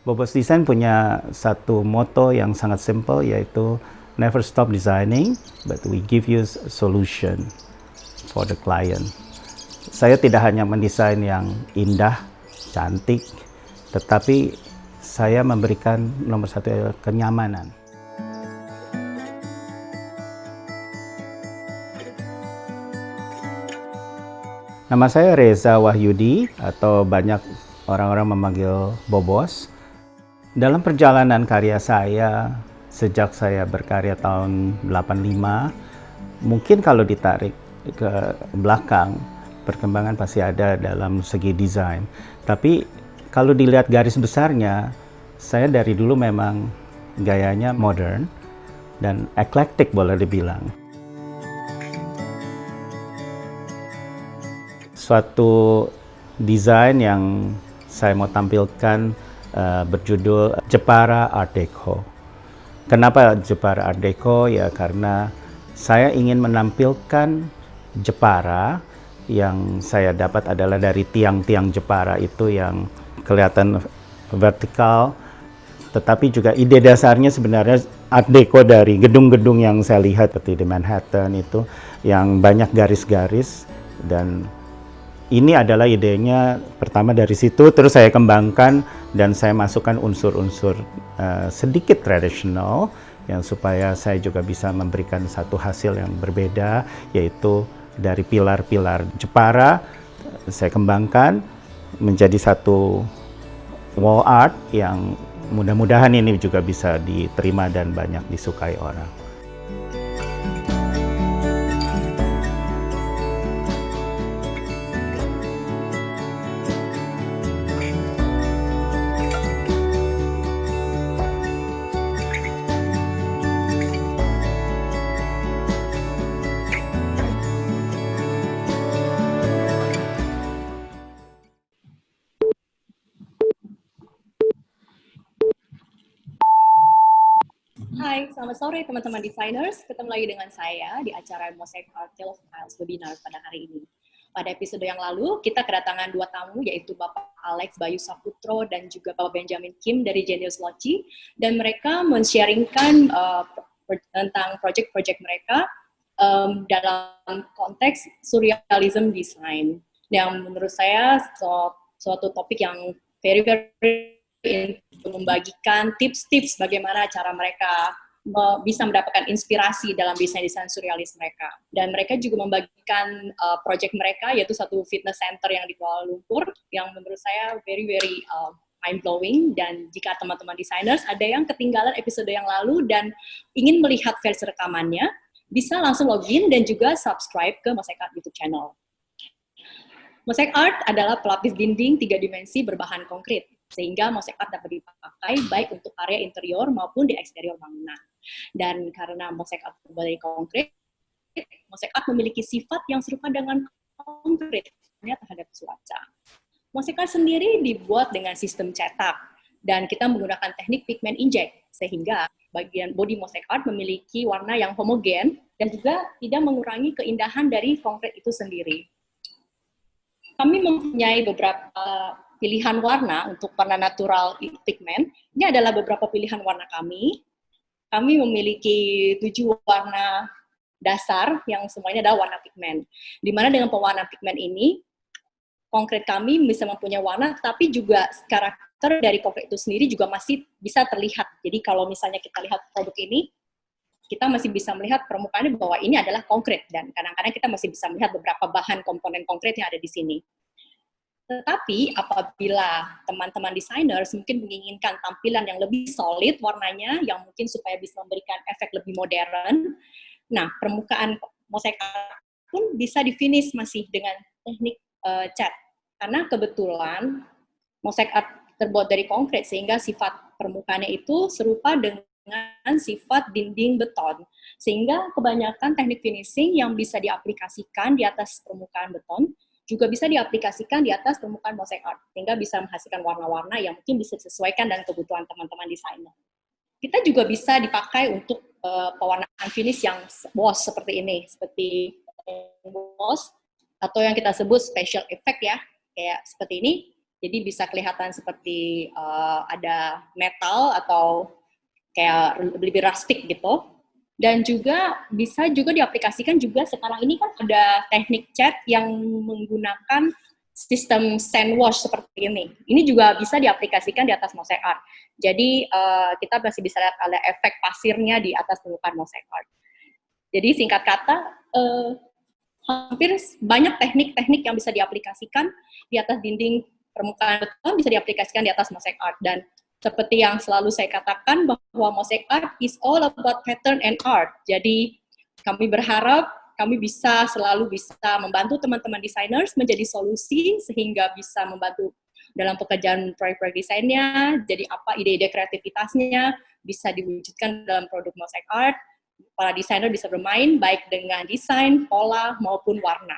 Bobos Design punya satu moto yang sangat simple, yaitu never stop designing, but we give you solution for the client. Saya tidak hanya mendesain yang indah, cantik, tetapi saya memberikan nomor satu kenyamanan. Nama saya Reza Wahyudi, atau banyak orang-orang memanggil Bobos. Dalam perjalanan karya saya, sejak saya berkarya tahun 85, mungkin kalau ditarik ke belakang, perkembangan pasti ada dalam segi desain. Tapi kalau dilihat garis besarnya, saya dari dulu memang gayanya modern dan eclectic boleh dibilang. Suatu desain yang saya mau tampilkan berjudul Jepara Art Deco. Kenapa Jepara Art Deco? Ya karena saya ingin menampilkan Jepara yang saya dapat adalah dari tiang-tiang Jepara itu yang kelihatan vertikal, tetapi juga ide dasarnya sebenarnya Art Deco dari gedung-gedung yang saya lihat seperti di Manhattan itu yang banyak garis-garis, dan ini adalah idenya pertama dari situ, terus saya kembangkan dan saya masukkan unsur-unsur sedikit tradisional yang supaya saya juga bisa memberikan satu hasil yang berbeda, yaitu dari pilar-pilar Jepara saya kembangkan menjadi satu wall art yang mudah-mudahan ini juga bisa diterima dan banyak disukai orang. Hai, selamat sore teman-teman designers. Ketemu lagi dengan saya di acara Mosaic Art Tale of Styles webinar pada hari ini. Pada episode yang lalu, kita kedatangan dua tamu, yaitu Bapak Alex Bayu Saputro dan juga Bapak Benjamin Kim dari Genius Loci, dan mereka men-sharingkan tentang project-project mereka dalam konteks surrealism design, yang menurut saya suatu topik yang very untuk membagikan tips-tips bagaimana cara mereka bisa mendapatkan inspirasi dalam desain-desain surrealis mereka. Dan mereka juga membagikan project mereka, yaitu satu fitness center yang di Kuala Lumpur, yang menurut saya very mind-blowing. Dan jika teman-teman designers ada yang ketinggalan episode yang lalu dan ingin melihat versi rekamannya, bisa langsung login dan juga subscribe ke Mosaic Art YouTube channel. Mosaic Art adalah pelapis dinding 3 dimensi berbahan konkret, sehingga mosaic art dapat dipakai baik untuk area interior maupun di eksterior bangunan. Dan karena mosaic art terbuat dari konkret, mosaic art memiliki sifat yang serupa dengan konkret terhadap cuaca. Mosaic art sendiri dibuat dengan sistem cetak, dan kita menggunakan teknik pigment inject, sehingga bagian body mosaic art memiliki warna yang homogen dan juga tidak mengurangi keindahan dari konkret itu sendiri. Kami mempunyai beberapa pilihan warna untuk warna natural pigment. Ini adalah beberapa pilihan warna kami. Kami memiliki 7 warna dasar yang semuanya adalah warna pigment. Di mana dengan pewarna pigment ini, konkret kami bisa mempunyai warna, tapi juga karakter dari konkret itu sendiri juga masih bisa terlihat. Jadi kalau misalnya kita lihat produk ini, kita masih bisa melihat permukaannya bahwa ini adalah konkret, dan kadang-kadang kita masih bisa melihat beberapa bahan komponen konkret yang ada di sini. Tetapi apabila teman-teman designers mungkin menginginkan tampilan yang lebih solid warnanya, yang mungkin supaya bisa memberikan efek lebih modern, nah permukaan mosaic art pun bisa di-finish masih dengan teknik cat. Karena kebetulan mosaic art terbuat dari konkret, sehingga sifat permukaannya itu serupa dengan sifat dinding beton. Sehingga kebanyakan teknik finishing yang bisa diaplikasikan di atas permukaan beton juga bisa diaplikasikan di atas permukaan mosaic art, sehingga bisa menghasilkan warna-warna yang mungkin bisa disesuaikan dengan kebutuhan teman-teman desainer. Kita juga bisa dipakai untuk pewarnaan finish yang gloss seperti ini, seperti gloss, atau yang kita sebut special effect ya, kayak seperti ini. Jadi bisa kelihatan seperti ada metal atau kayak lebih rustic gitu. Dan juga bisa juga diaplikasikan juga sekarang ini kan ada teknik cat yang menggunakan sistem sand wash seperti ini. Ini juga bisa diaplikasikan di atas mosaic art. Jadi kita masih bisa lihat ada efek pasirnya di atas permukaan mosaic art. Jadi singkat kata, hampir banyak teknik-teknik yang bisa diaplikasikan di atas dinding permukaan beton bisa diaplikasikan di atas mosaic art. Dan seperti yang selalu saya katakan bahwa mosaic art is all about pattern and art. Jadi kami berharap kami selalu bisa membantu teman-teman designers menjadi solusi sehingga bisa membantu dalam pekerjaan proyek-proyek desainnya. Jadi apa ide-ide kreativitasnya bisa diwujudkan dalam produk mosaic art. Para desainer bisa bermain baik dengan desain, pola maupun warna.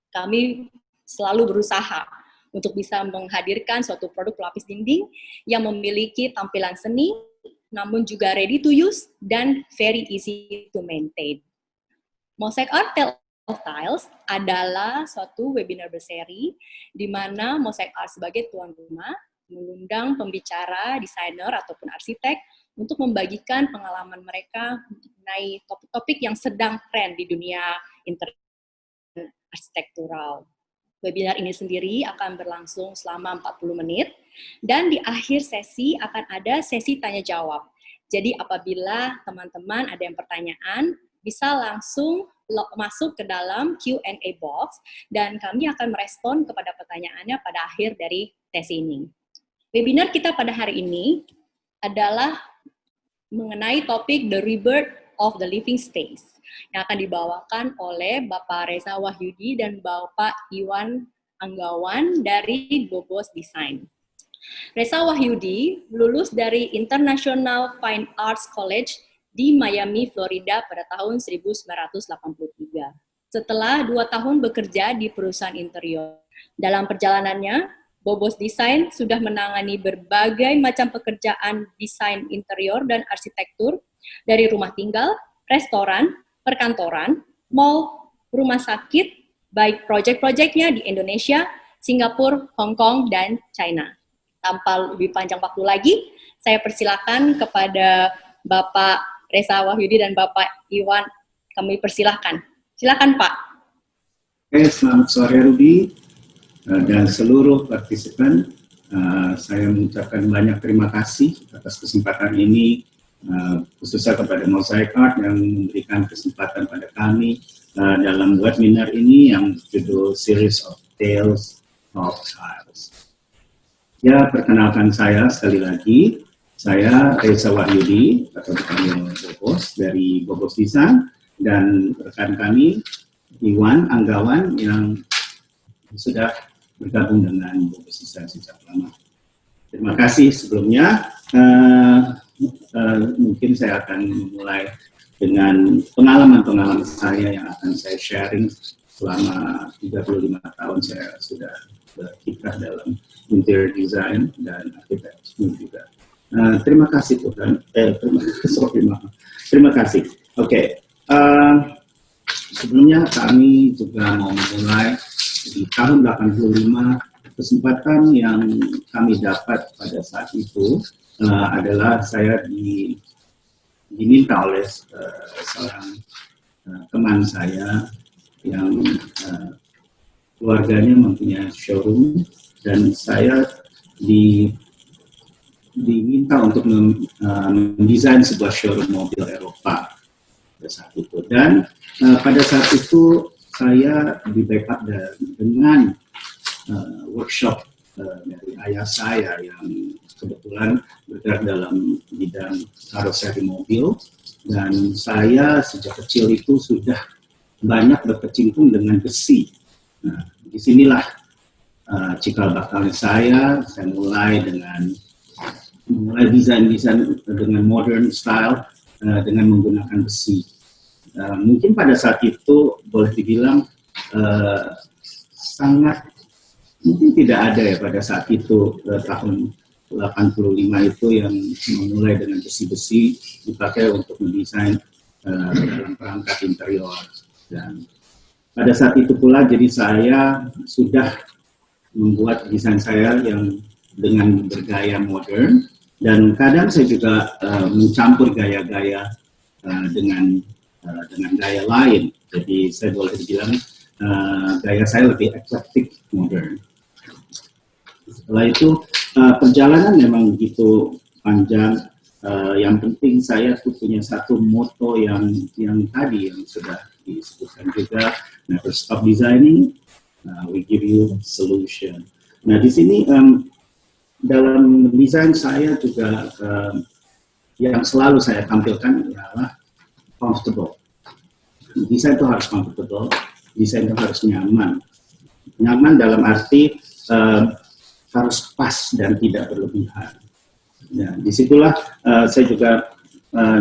Kami selalu berusaha untuk bisa menghadirkan suatu produk pelapis dinding yang memiliki tampilan seni, namun juga ready to use dan very easy to maintain. Mosaic Art Tale of Tiles adalah suatu webinar berseri di mana Mosaic Art sebagai tuan rumah mengundang pembicara, desainer ataupun arsitek untuk membagikan pengalaman mereka mengenai topik-topik yang sedang tren di dunia interior arsitektural. Webinar ini sendiri akan berlangsung selama 40 menit, dan di akhir sesi akan ada sesi tanya-jawab. Jadi apabila teman-teman ada yang pertanyaan, bisa langsung masuk ke dalam Q&A box, dan kami akan merespon kepada pertanyaannya pada akhir dari sesi ini. Webinar kita pada hari ini adalah mengenai topik The Rebirth of the Living Space, yang akan dibawakan oleh Bapak Reza Wahyudi dan Bapak Iwan Anggawan dari Bobos Design. Reza Wahyudi lulus dari International Fine Arts College di Miami, Florida pada tahun 1983. Setelah 2 tahun bekerja di perusahaan interior. Dalam perjalanannya, Bobos Design sudah menangani berbagai macam pekerjaan desain interior dan arsitektur dari rumah tinggal, restoran, perkantoran, mall, rumah sakit, baik proyek-proyeknya di Indonesia, Singapura, Hong Kong, dan China. Tanpa lebih panjang waktu lagi, saya persilakan kepada Bapak Reza Wahyudi dan Bapak Iwan, kami persilakan. Silakan Pak. Oke, selamat sore Ruby dan seluruh partisipan. Saya mengucapkan banyak terima kasih atas kesempatan ini, khususnya kepada Mosaic Art yang memberikan kesempatan pada kami dalam webinar ini yang judul Series of Tales of Tiles. Ya, perkenalkan saya sekali lagi. Saya Reza Wahyudi atau dipanggil Bobos dari Bobos Design, dan rekan kami Iwan Anggawan yang sudah bergabung dengan Bobos Design sejak lama. Terima kasih sebelumnya. Mungkin saya akan memulai dengan pengalaman-pengalaman saya yang akan saya sharing selama 35 tahun saya sudah berkiprah dalam interior design dan arsitektur juga. Terima kasih Tuhan. Terima kasih. Oke. Sebelumnya kami juga mau memulai di tahun 85. Kesempatan yang kami dapat pada saat itu adalah saya diminta oleh seorang teman saya yang keluarganya mempunyai showroom, dan saya diminta untuk mendesain sebuah showroom mobil Eropa pada saat itu. Dan pada saat itu saya di backup dengan workshop dari ayah saya yang kebetulan bergerak dalam bidang karoseri mobil, dan saya sejak kecil itu sudah banyak berkecimpung dengan besi. Nah, disinilah cikal bakal saya mulai desain dengan modern style dengan menggunakan besi. Mungkin pada saat itu boleh dibilang sangat mungkin tidak ada ya pada saat itu tahun 85 itu yang memulai dengan besi-besi dipakai untuk mendesain dalam perangkat interior. Dan pada saat itu pula jadi saya sudah membuat desain saya yang dengan bergaya modern, dan kadang saya juga mencampur gaya-gaya dengan gaya lain. Jadi saya boleh dibilang gaya saya lebih eclectic modern. Setelah itu perjalanan memang begitu panjang. Yang penting saya tuh punya satu moto yang tadi yang sudah disebutkan juga, never stop designing, we give you solution. Nah di sini dalam desain saya juga yang selalu saya tampilkan adalah comfortable. Desain itu harus comfortable, desain itu harus nyaman. Nyaman dalam arti harus pas dan tidak berlebihan. Ya, disitulah saya juga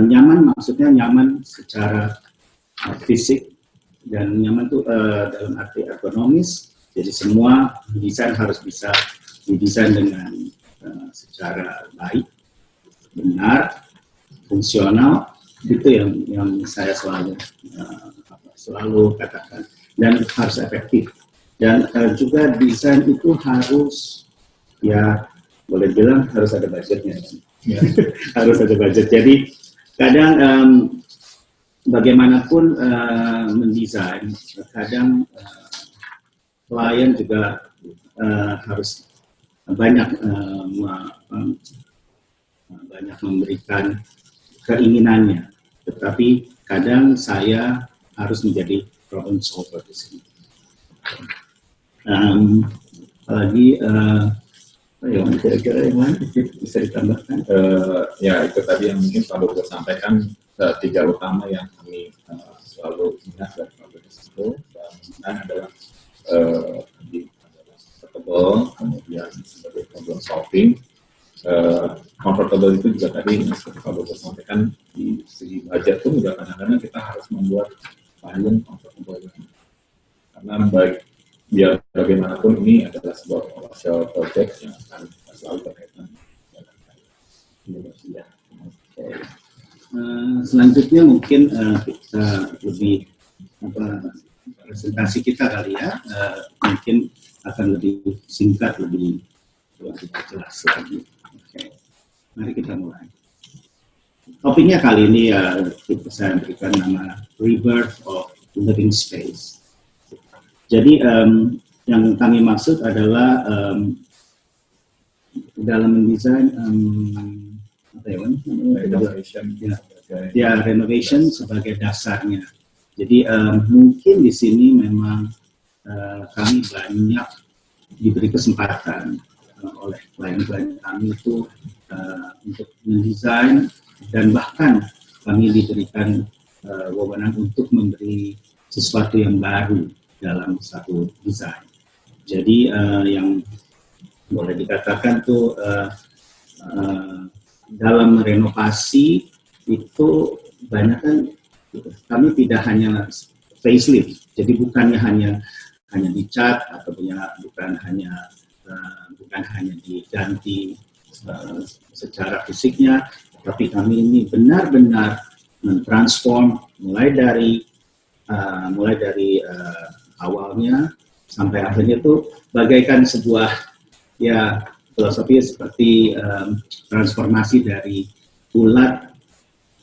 nyaman, maksudnya nyaman secara fisik, dan nyaman itu dalam arti ergonomis. Jadi semua desain harus bisa didesain dengan secara baik, benar, fungsional. Itu yang saya selalu katakan, dan harus efektif. Dan juga desain itu harus, ya boleh bilang harus ada budgetnya, kan? Ya. Harus ada budget. Jadi kadang bagaimanapun mendesain, kadang klien juga harus banyak memberikan keinginannya, tetapi kadang saya harus menjadi problem solver di sini. Apalagi kira-kira yang lain bisa ditambahkan? Ya itu tadi yang mungkin selalu saya sampaikan, 3 utama yang kami selalu ingat dari progres itu. Dan adalah comfortable, kemudian sebagai problem solving. Comfortable itu juga tadi selalu saya sampaikan, di segi budget pun juga kadang-kadang kita harus membuat klien comfortable, karena biar bagaimanapun ini adalah sebuah commercial project yang akan selalu berkaitan dengan ya. Selanjutnya mungkin kita lebih presentasi kita kali ya, mungkin akan lebih singkat, lebih jelas lagi. Oke. Mari kita mulai. Topiknya kali ini saya berikan nama Rebirth of Living Space. Jadi yang kami maksud adalah dalam mendesain renovation sebagai dasarnya. Jadi mungkin di sini memang kami banyak diberi kesempatan oleh klien-klien kami itu untuk mendesain, dan bahkan kami diberikan wewenang untuk memberi sesuatu yang baru dalam satu desain. Jadi yang boleh dikatakan tuh dalam renovasi itu banyak kan kami tidak hanya facelift, jadi bukannya hanya dicat atau bukan hanya diganti secara fisiknya, tapi kami ini benar-benar mentransform mulai dari awalnya sampai akhirnya itu bagaikan sebuah filosofi seperti transformasi dari ulat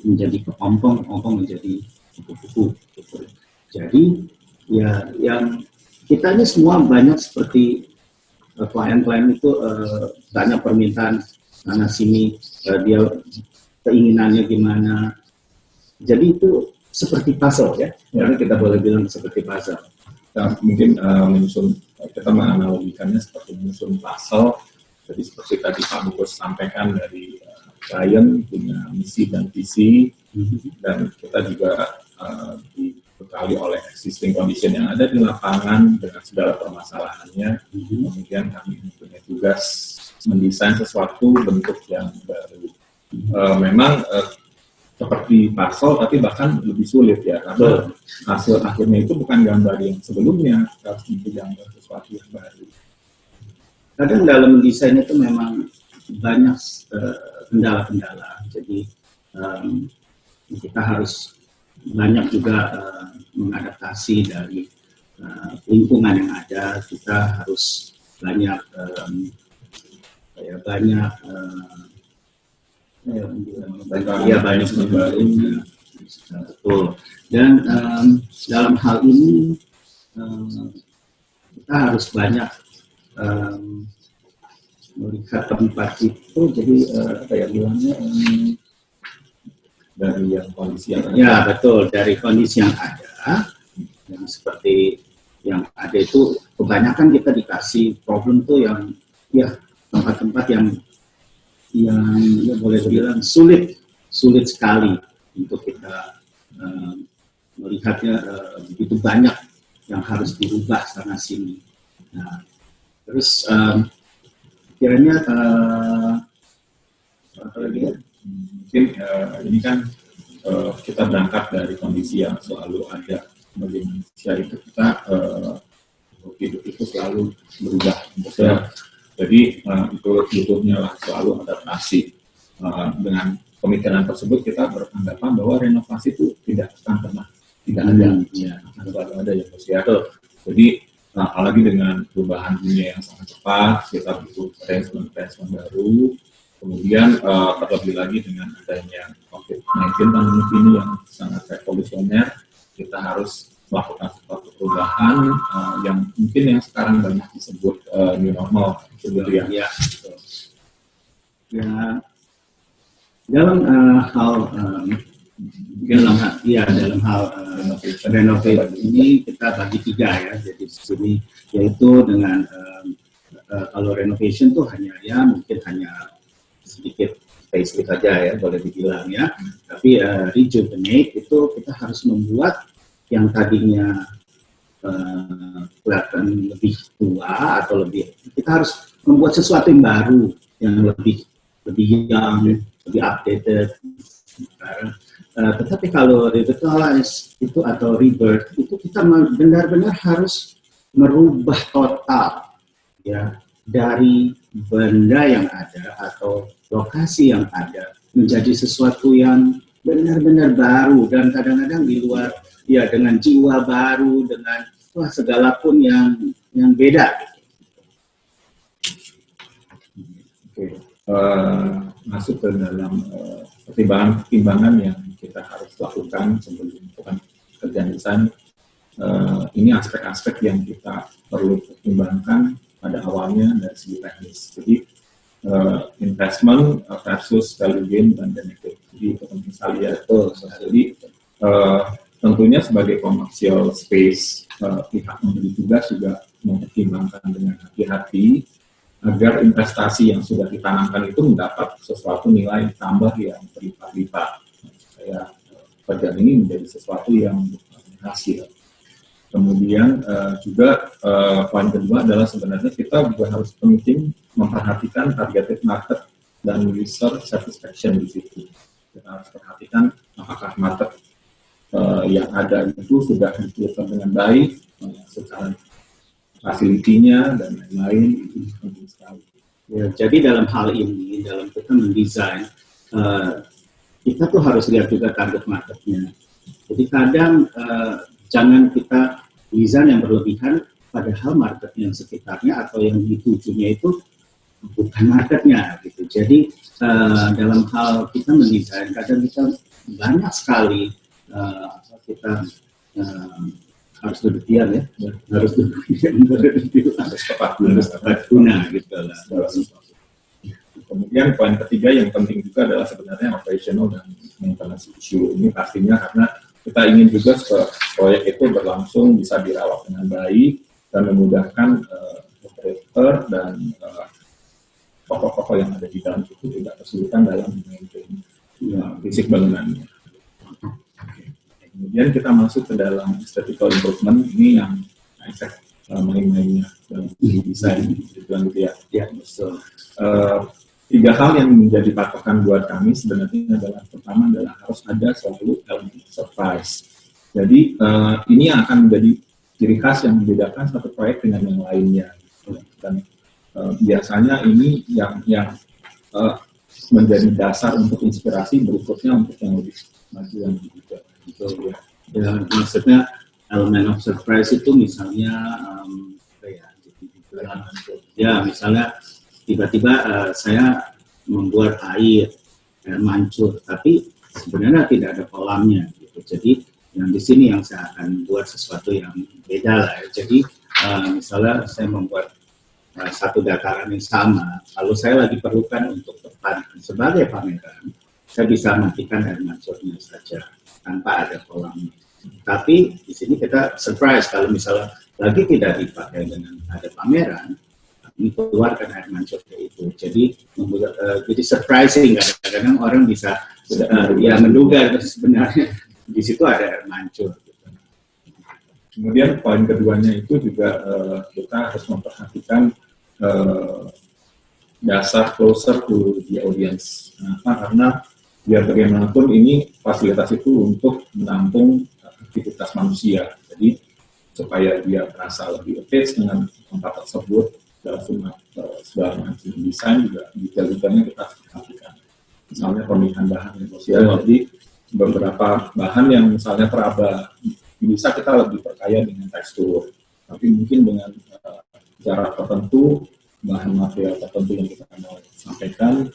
menjadi kepompong, kepompong menjadi kupu-kupu. Jadi yang kita ini semua banyak seperti klien-klien itu banyak permintaan sana sini, dia keinginannya gimana. Jadi itu seperti puzzle ya, karena kita boleh bilang seperti puzzle. Nah, mungkin kita menganalogikannya seperti menyusun puzzle. Jadi seperti tadi Pak Bungkus sampaikan, dari klien punya misi dan visi, dan kita juga dibekali oleh existing condition yang ada di lapangan dengan segala permasalahannya. Kemudian kami punya tugas mendesain sesuatu bentuk yang baru. Memang seperti puzzle, tapi bahkan lebih sulit ya, karena hasil akhirnya itu bukan gambar yang sebelumnya, harus menjadi gambar sesuatu yang baru. Kadang dalam desain itu memang banyak kendala-kendala, jadi kita harus banyak juga mengadaptasi dari lingkungan yang ada. Kita harus banyak banyak banyak membangun. Betul. Dan dalam hal ini kita harus banyak melihat tempat itu, jadi apa ya bilangnya, dari yang kondisi yang ya betul, dari kondisi yang ada, yang seperti yang ada itu kebanyakan kita dikasih problem tuh yang ya tempat-tempat yang ya boleh bilang sulit sekali untuk kita melihatnya, begitu banyak yang harus dirubah sana sini. Nah, terus kiranya apa lagi ya? mungkin ini kan kita berangkat dari kondisi yang selalu ada bagi manusia, itu kita hidup itu selalu berubah. Jadi itu butuhnya lah selalu adaptasi. Dengan pemikiran tersebut kita beranggapan bahwa renovasi itu tidak akan pernah tidak ada, akan selalu ada ya Bos ya. Jadi apalagi dengan perubahan dunia yang sangat cepat, kita butuh arrangement baru. Kemudian terlebih lagi dengan adanya COVID-19 pandemi ini yang sangat revolusioner, kita harus melakukan suatu perubahan yang mungkin yang sekarang banyak disebut new normal, gitu ya. Ya, dalam hal renovasi ini kita bagi 3 ya. Jadi di sini yaitu dengan kalau renovation tuh hanya ya mungkin hanya sedikit facelift saja ya, boleh dibilang ya. Tapi rejuvenate itu kita harus membuat yang tadinya kelihatan lebih tua atau kita harus membuat sesuatu yang baru, yang lebih young, lebih updated. Tetapi kalau revitalize itu atau rebirth itu kita benar-benar harus merubah total ya, dari benda yang ada atau lokasi yang ada menjadi sesuatu yang benar-benar baru, dan kadang-kadang di luar ya dengan jiwa baru, dengan segala pun yang beda. Masuk ke dalam pertimbangan yang kita harus lakukan sebelum melakukan kerjaan desain. Ini aspek-aspek yang kita perlu pertimbangkan pada awalnya dari segi teknis. Jadi investment versus value gain dan benefit. Jadi itu penting sekali ya. Jadi tentunya sebagai commercial space, pihak memberi tugas juga mempertimbangkan dengan hati-hati agar investasi yang sudah ditanamkan itu mendapat sesuatu nilai tambah yang berlipat-lipat. Supaya kerjaan ini menjadi sesuatu yang berhasil. Kemudian juga poin kedua adalah sebenarnya kita juga harus penting memperhatikan targeted market dan user satisfaction di situ. Kita harus perhatikan apakah market yang ada itu sudah dipilih dengan baik, secara fasilitinya dan lain-lain, itu penting sekali. Ya, jadi dalam hal ini, dalam kita mendesain, kita tuh harus lihat juga target marketnya. Jadi kadang jangan kita desain yang berlebihan, padahal market yang sekitarnya atau yang ditujunya itu bukan marketnya gitu. Jadi dalam hal kita mendesain, kadang kita banyak sekali kita harus demikian ya, harus tepat guna gitu lah. Kemudian poin ketiga yang penting juga adalah sebenarnya operational dan maintenance issue. Ini pastinya karena kita ingin juga proyek itu berlangsung bisa dirawat dengan baik dan memudahkan operator dan tokoh-tokoh yang ada di dalam itu tidak kesulitan dalam memaintain fisik bangunannya. Kemudian kita masuk ke dalam aesthetical improvement, ini yang main-mainnya dalam desain gitu ya. Ya, betul. 3 hal yang menjadi patokan buat kami sebenarnya adalah, pertama adalah harus ada selalu element surprise. Jadi ini yang akan menjadi ciri khas yang membedakan satu proyek dengan yang lainnya. Dan biasanya ini yang menjadi dasar untuk inspirasi berikutnya untuk yang lebih maju dan juga. Gitu, ya, maksudnya elemen of surprise itu misalnya Ya, misalnya tiba-tiba saya membuat air mancur, tapi sebenarnya tidak ada kolamnya. Gitu. Jadi yang di sini yang saya akan buat sesuatu yang beda lah. Ya. Jadi misalnya saya membuat satu dataran yang sama, kalau saya lagi perlukan untuk tempat sebagai pameran, saya bisa matikan air mancurnya saja tanpa ada kolamnya. Tapi di sini kita surprise kalau misalnya lagi tidak dipakai dengan ada pameran, dikeluarkan air mancurnya itu. Jadi jadi surprising, kadang-kadang orang bisa ya menduga sebenarnya di situ ada air mancur. Kemudian poin keduanya itu juga kita harus memperhatikan dasar closer to the audience. Kenapa? Karena biar bagaimanapun ini fasilitas itu untuk menampung aktivitas manusia. Jadi supaya dia merasa lebih attach dengan tempat tersebut dalam segala macam desain juga detail-detailnya kita harus perhatikan. Misalnya pemilihan bahan yang sosial. Jadi beberapa bahan yang misalnya teraba bisa kita lebih percaya dengan tekstur, tapi mungkin dengan jarak tertentu, bahan material tertentu yang kita mau sampaikan,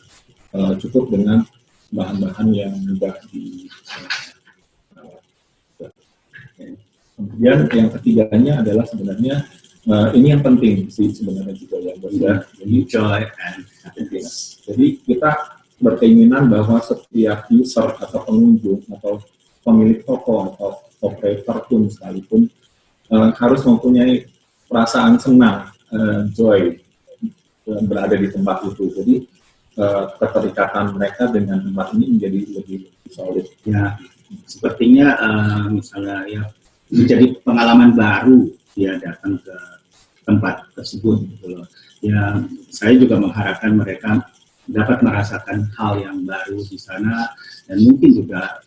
cukup dengan bahan-bahan yang mudah di. Kemudian yang ketiganya adalah sebenarnya ini yang penting sih sebenarnya juga ya, jadi joy and happiness. Jadi kita berkeinginan bahwa setiap user atau pengunjung atau pemilik toko atau operator pun sekalipun harus mempunyai perasaan senang, joy berada di tempat itu. Jadi keterikatan mereka dengan tempat ini menjadi lebih solid. Ya, sepertinya misalnya ya menjadi pengalaman baru dia datang ke tempat tersebut gitu loh. Ya, saya juga mengharapkan mereka dapat merasakan hal yang baru di sana, dan mungkin juga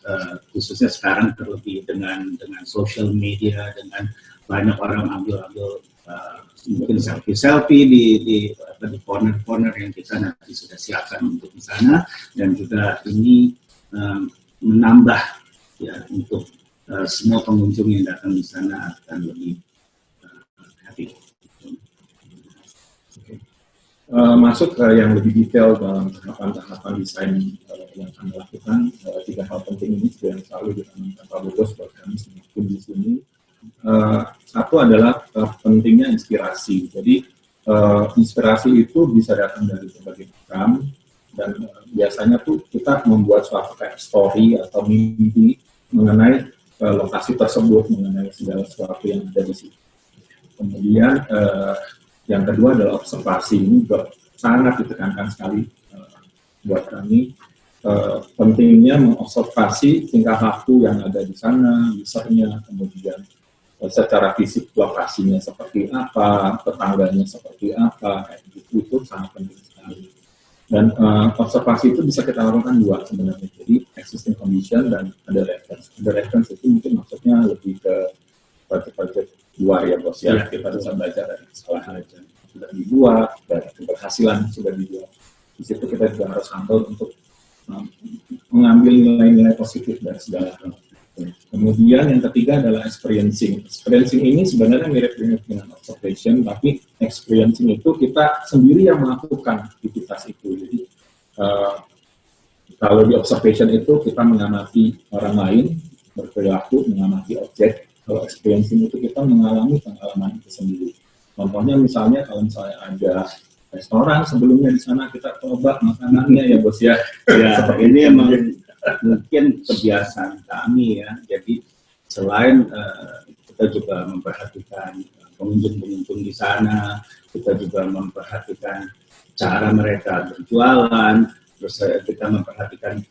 khususnya sekarang terlebih dengan social media, dengan banyak orang ambil mungkin selfie di corner yang kita nanti sudah siapkan untuk di sana, dan juga ini menambah ya untuk semua pengunjung yang datang di sana akan lebih happy. Masuk ke yang lebih detail dalam tahapan-tahapan desain yang kami lakukan, tiga hal penting ini yang selalu ditanamkan Pak Bogos buat kami semakin di sini. Satu adalah pentingnya inspirasi. Jadi inspirasi itu bisa datang dari berbagai macam, dan biasanya tuh kita membuat suatu kayak story atau mimpi mengenai lokasi tersebut, mengenai segala sesuatu yang ada di situ. Kemudian yang kedua adalah observasi. Ini juga sangat ditekankan sekali buat kami. Pentingnya mengobservasi tingkah laku yang ada di sana, usernya, kemudian secara fisik lokasinya seperti apa, tetangganya seperti apa, kayak gitu, itu sangat penting sekali. Dan observasi itu bisa kita lakukan dua sebenarnya, jadi existing condition dan ada reference. Ada reference itu mungkin maksudnya lebih ke project luar ya bos ya, kita bisa belajar dari kesalahan yang sudah dibuat, dari keberhasilan yang sudah dibuat. Di situ kita juga harus handle untuk mengambil nilai-nilai positif dari segala hal. Kemudian yang ketiga adalah experiencing. Experiencing ini sebenarnya mirip-mirip dengan observation, tapi experiencing itu kita sendiri yang melakukan aktivitas itu. Jadi kalau di observation itu kita mengamati orang lain berperilaku, mengamati objek. Kalau experiencing itu kita mengalami pengalaman itu sendiri. Contohnya misalnya kalau misalnya ada restoran sebelumnya di sana, kita coba makanannya ya bos ya. Ya, ini emang mungkin kebiasaan kami ya. Jadi selain kita juga memperhatikan pengunjung-pengunjung di sana, kita juga memperhatikan cara mereka berjualan, terus kita memperhatikan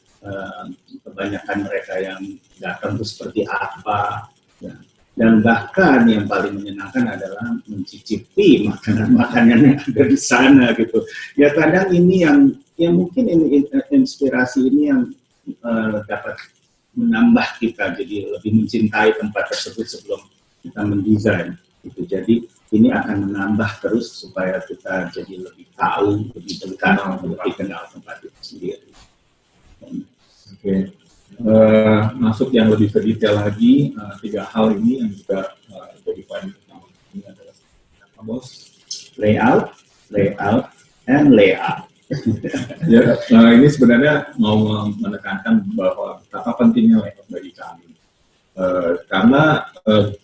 kebanyakan mereka yang datang itu seperti apa. Ya. Dan bahkan yang paling menyenangkan adalah mencicipi makanan-makanan yang ada di sana gitu. Ya kadang ini yang mungkin ini inspirasi ini yang dapat menambah kita jadi lebih mencintai tempat tersebut sebelum kita mendesain gitu. Jadi ini akan menambah terus supaya kita jadi lebih tahu, lebih dekat, lebih kenal tempat itu sendiri. Oke. Masuk yang lebih ke detail lagi, tiga hal ini yang juga jadi poin utama. Ini adalah apa bos? Layout, layout, and layout. Ya, ini sebenarnya mau menekankan bahwa betapa pentingnya layout bagi kami. Karena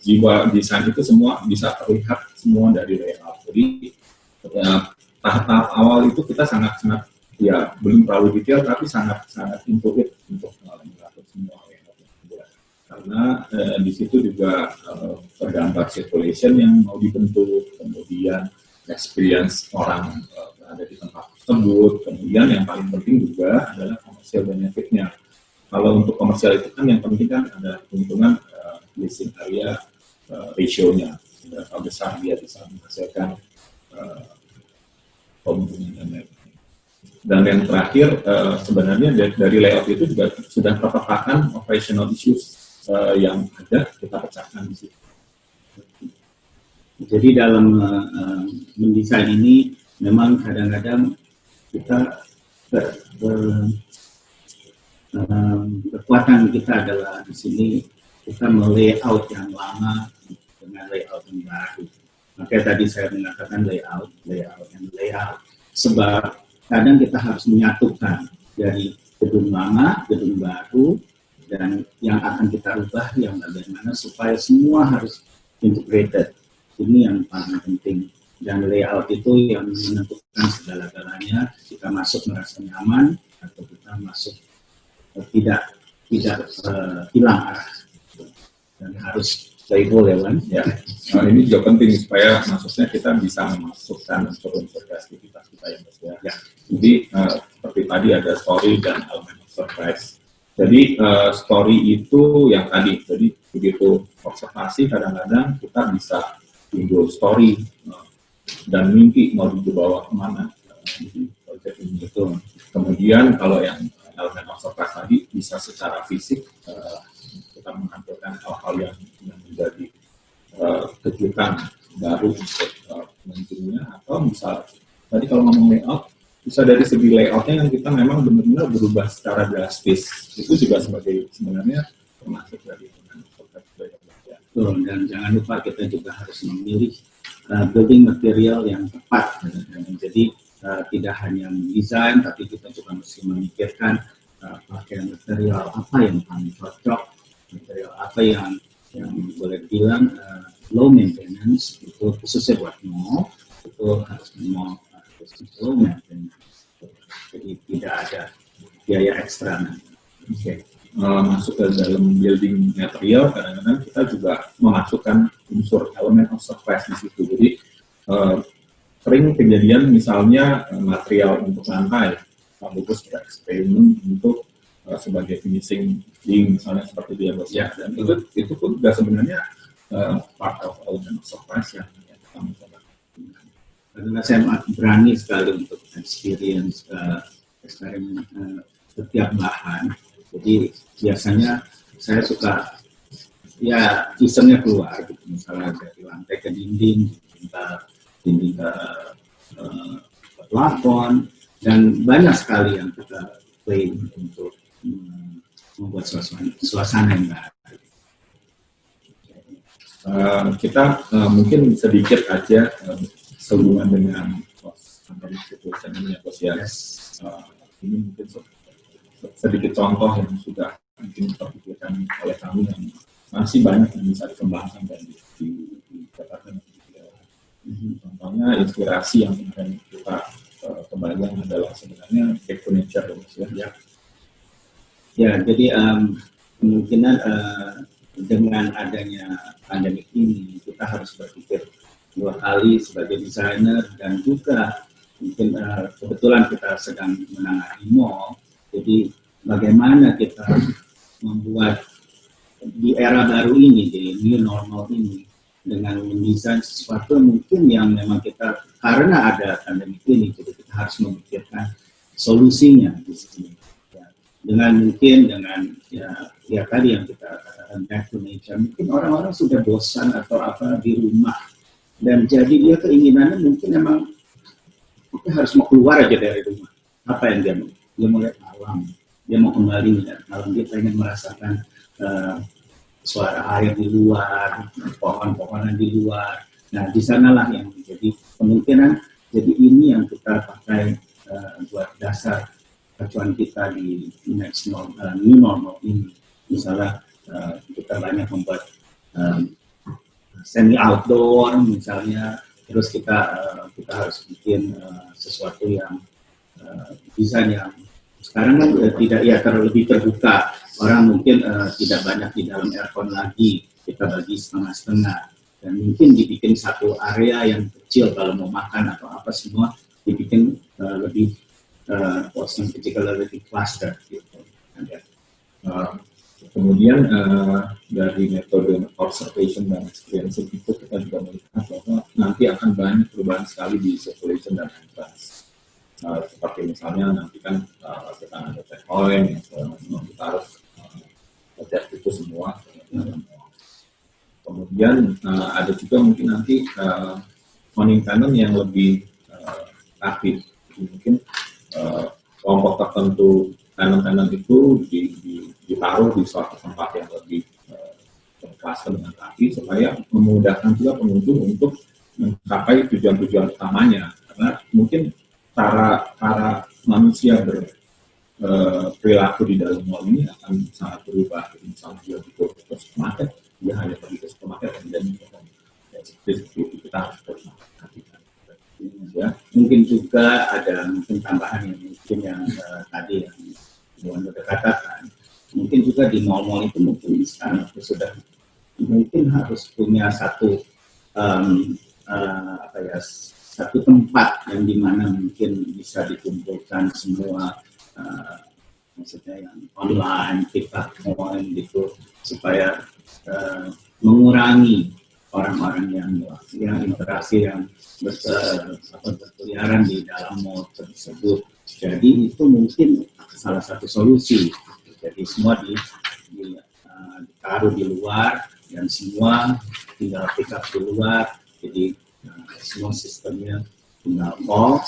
jiwa desain itu semua bisa terlihat semua dari layout. Jadi tahap-tahap awal itu kita sangat-sangat ya belum terlalu detail tapi sangat-sangat intuitif untuk mengatur semua layout yang dibuat. Karena di situ juga tergambar circulation yang mau dibentuk, kemudian experience orang ada di tempat tersebut, kemudian yang paling penting juga adalah commercial benefit-nya. Kalau untuk komersial itu kan yang penting kan ada keuntungan leasing area ratio-nya, berapa besar dia bisa menghasilkan keuntungan dan lain-lain. Dan yang terakhir sebenarnya dari layout itu juga sudah terpetakan operational issues yang ada kita pecahkan di situ. Jadi dalam mendesain ini memang kadang-kadang kita kekuatan kita adalah di sini kita melayout yang lama dengan layout yang baru. Makanya tadi saya mengatakan layout, and layout. Sebab kadang kita harus menyatukan dari gedung lama, gedung baru, dan yang akan kita ubah yang bagaimana supaya semua harus integrated. Ini yang paling penting. Dan layout itu yang menentukan segala-galanya. Kita masuk merasa nyaman atau kita masuk tidak hilang arah. Dan harus stable ya, Wan. Ya, ini juga penting supaya maksudnya kita bisa memasukkan unsur-unsur kreativitas kita yang berbeda. Ya. Jadi seperti tadi ada story dan elemen of surprise. Jadi story itu yang tadi, jadi begitu observasi kadang-kadang kita bisa timbul story dan mimpi mau dibawa kemana di proyek ini itu. Kemudian kalau yang elemen of surprise tadi bisa secara fisik kita menampilkan hal-hal yang menjadi kejutan baru untuk pengunjungnya, atau misal tadi kalau ngomong layout bisa dari segi layoutnya yang kita memang benar-benar berubah secara drastis, itu juga sebenarnya termasuk dari elemen of surprise. Dan jangan lupa kita juga harus memilih building material yang tepat. Jadi tidak hanya mendesain, tapi kita juga mesti memikirkan pakai material apa yang paling cocok, material apa yang boleh bilang low maintenance, itu khususnya buat mall, itu harus mall low maintenance. Jadi tidak ada biaya ekstra. Okay. Masuk ke dalam building material, kadang-kadang kita juga memasukkan unsur elemen of surprise di situ. Jadi sering kejadian misalnya material untuk lantai, bagus kita eksperimen untuk sebagai finishing link misalnya seperti dia ya, dan itu pun juga sebenarnya part of element of surprise yang kita mencoba. Karena saya berani sekali untuk experience eksperimen setiap bahan. Jadi biasanya saya suka ya isengnya keluar gitu, misalnya dari lantai ke dinding ke plafon, dan banyak sekali yang kita play untuk membuat suasana yang baru. Kita mungkin sedikit aja sehubungan dengan company situation ini ya, Bos ya. Ini mungkin sedikit contoh yang sudah mungkin terpikirkan oleh kami yang masih banyak yang bisa dikembangkan dan dikatakan. Contohnya inspirasi yang kemarin kita kembangkan adalah sebenarnya back to nature ya. Ya, jadi kemungkinan dengan adanya pandemi ini kita harus berpikir dua kali sebagai desainer, dan juga mungkin kebetulan kita sedang menangani mall. Jadi bagaimana kita membuat di era baru ini, di new normal ini, dengan mendesain sesuatu mungkin yang memang kita, karena ada pandemi ini, jadi kita harus memikirkan solusinya di sini. Ya. Dengan ya tadi yang kita katakan back to nature, mungkin orang-orang sudah bosan atau apa di rumah, dan jadi dia keinginannya mungkin memang kita harus mau keluar aja dari rumah. Apa yang dia mau? Dia mau lihat alam, dia mau kembali lihat alam, dia pengen merasakan suara air di luar, pohon-pohonan di luar. Nah, di sanalah yang menjadi kemungkinan Jadi ini yang kita pakai buat dasar acuan kita di new normal ini. Misalnya kita banyak membuat semi outdoor misalnya, terus kita harus bikin sesuatu yang desain yang sekarang kan lebih terbuka. Orang mungkin tidak banyak di dalam aircon lagi, kita bagi setengah-setengah, dan mungkin dibikin satu area yang kecil kalau mau makan atau apa semua dibikin lebih porsi kecil, lebih cluster gitu. Kemudian dari metode observation dan experience itu kita juga melihat bahwa nanti akan banyak perubahan sekali di circulation dan entrance. Seperti misalnya nanti kan kita ada checkpoint yang kita harus cek itu semua. Kemudian ada juga mungkin nanti owning tenant yang lebih aktif. Mungkin kelompok tertentu tenant-tenant itu ditaruh di suatu tempat yang lebih berkelas dengan rapi supaya memudahkan juga pengunjung untuk mencapai tujuan-tujuan utamanya. Karena mungkin cara manusia berperilaku di dalam mall ini akan sangat berubah. Jadi misalnya dia ke supermarket, dia hanya pergi ke supermarket dan seperti itu kita harus perhatikan. Ya, mungkin juga ada tambahan yang tadi yang sudah katakan, mungkin juga di mall-mall itu mungkin sekarang sudah mungkin harus punya satu satu tempat yang dimana mungkin bisa dikumpulkan semua maksudnya yang online, kita online gitu, supaya mengurangi orang-orang yang interaksi yang berkeliaran di dalam mall tersebut. Jadi itu mungkin salah satu solusi. Jadi semua ditaruh di luar dan semua tinggal pick up di luar. Jadi semua sistemnya tinggal call,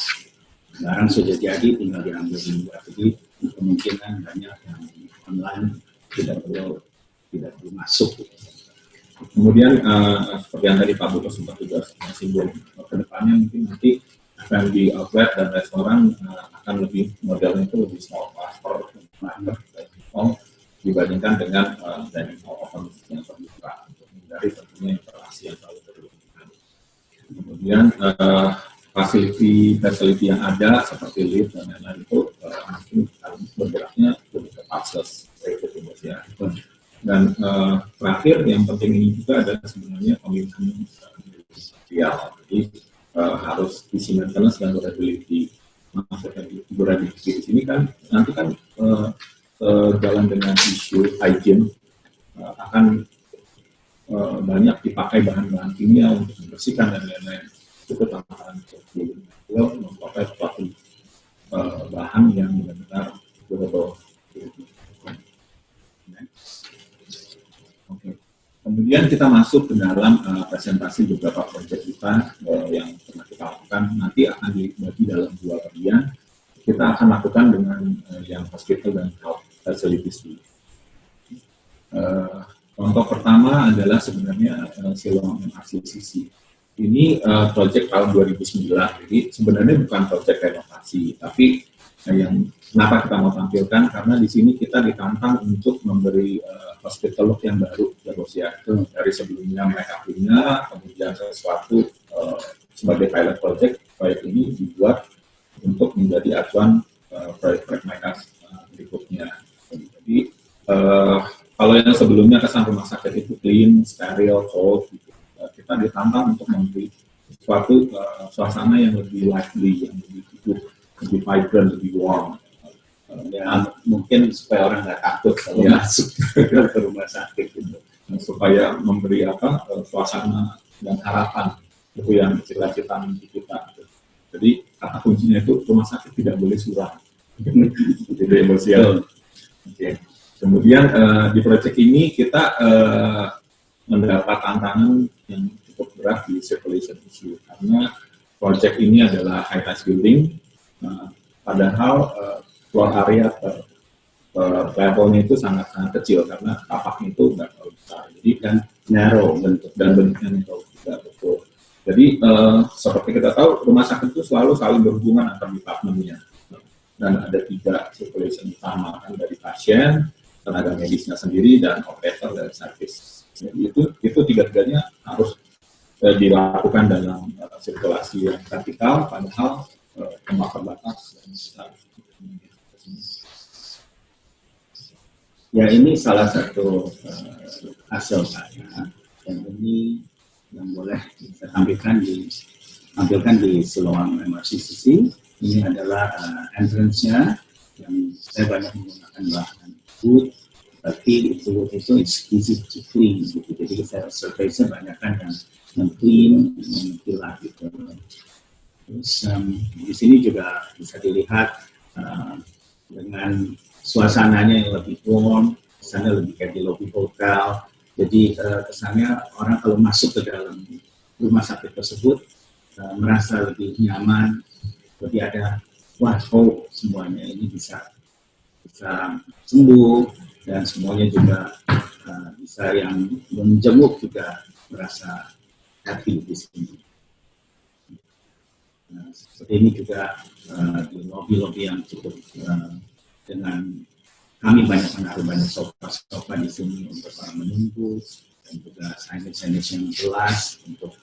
barang sudah jadi tinggal diambil di luar. Jadi kemungkinan banyak yang online tidak perlu masuk. Kemudian seperti yang tadi Pak Buko sempat juga singgung, ke depannya mungkin nanti F&B outlet dan restoran akan lebih modelnya itu lebih small cluster dibandingkan dengan dining hall open yang terbuka untuk menghindari tentunya interaksi yang terlalu berlebihan. Kemudian fasiliti yang ada seperti lift dan lain-lain itu mungkin bergeraknya lebih ke touchless itu ya. Dan terakhir yang penting ini juga adalah sebenarnya komitmen sosial. Jadi harus visi maintenance dan durability. Maksudnya durability di sini kan nanti kan jalan dengan isu hygiene akan banyak dipakai bahan-bahan kimia untuk membersihkan dan lain-lain. Itu tambahan untuk memakai suatu bahan yang benar-benar durable. Oke. Kemudian kita masuk ke dalam presentasi beberapa proyek kita yang pernah kita lakukan. Nanti akan dibagi dalam dua bagian. Kita akan lakukan dengan yang hospital dan health facilities. Contoh pertama adalah sebenarnya Siloam RCCC. Ini proyek tahun 2009. Jadi sebenarnya bukan proyek renovasi, tapi yang kenapa kita mau tampilkan karena di sini kita ditantang untuk memberi hospital look yang baru ya, dari sebelumnya mereka punya, kemudian sesuatu sebagai pilot project, proyek ini dibuat untuk menjadi acuan proyek-proyek mereka berikutnya. Jadi kalau yang sebelumnya kesan rumah sakit itu clean, steril, cold, gitu. Kita ditantang untuk memberi suatu suasana yang lebih lively, yang lebih hidup, lebih vibrant, lebih warm. Ya, mungkin supaya orang nggak takut kalau masuk ke rumah sakit gitu. Supaya memberi suasana dan harapan itu yang cita-cita mimpi kita. Jadi kata kuncinya itu rumah sakit tidak boleh suram. Jadi emosial. Oke. Kemudian di proyek ini kita mendapat tantangan yang cukup berat di circulation issue karena proyek ini adalah high-rise building, padahal floor area per levelnya itu sangat kecil karena tapaknya itu nggak terlalu besar, jadi kan narrow bentuknya narrow tidak betul. Jadi seperti kita tahu rumah sakit itu selalu saling berhubungan antar departemennya, dan ada 3 circulation utama kan, dari pasien, tenaga medisnya sendiri, dan operator dari service. Jadi itu 3-tiganya harus dilakukan dalam sirkulasi yang vertikal, padahal tempat terbatas dan besar. Ya, ini salah satu hasil saya yang ini yang boleh kita tampilkan di Siloam MRCCC. Ini adalah entrance-nya yang saya banyak menggunakan bahan wood, tapi itu easy to clean gitu. Jadi saya surface-nya banyak kan yang clean, yang pilar gitu. Terus di sini juga bisa dilihat dengan suasananya yang lebih warm, kesannya lebih kayak di lobby hotel. Jadi kesannya orang kalau masuk ke dalam rumah sakit tersebut merasa lebih nyaman, lebih ada hope semuanya ini bisa sembuh, dan semuanya juga bisa yang menjenguk juga merasa happy di sini. Seperti ini juga di lobby yang cukup dengan kami banyak menaruh banyak sofa di sini untuk orang menunggu, dan juga signage yang jelas untuk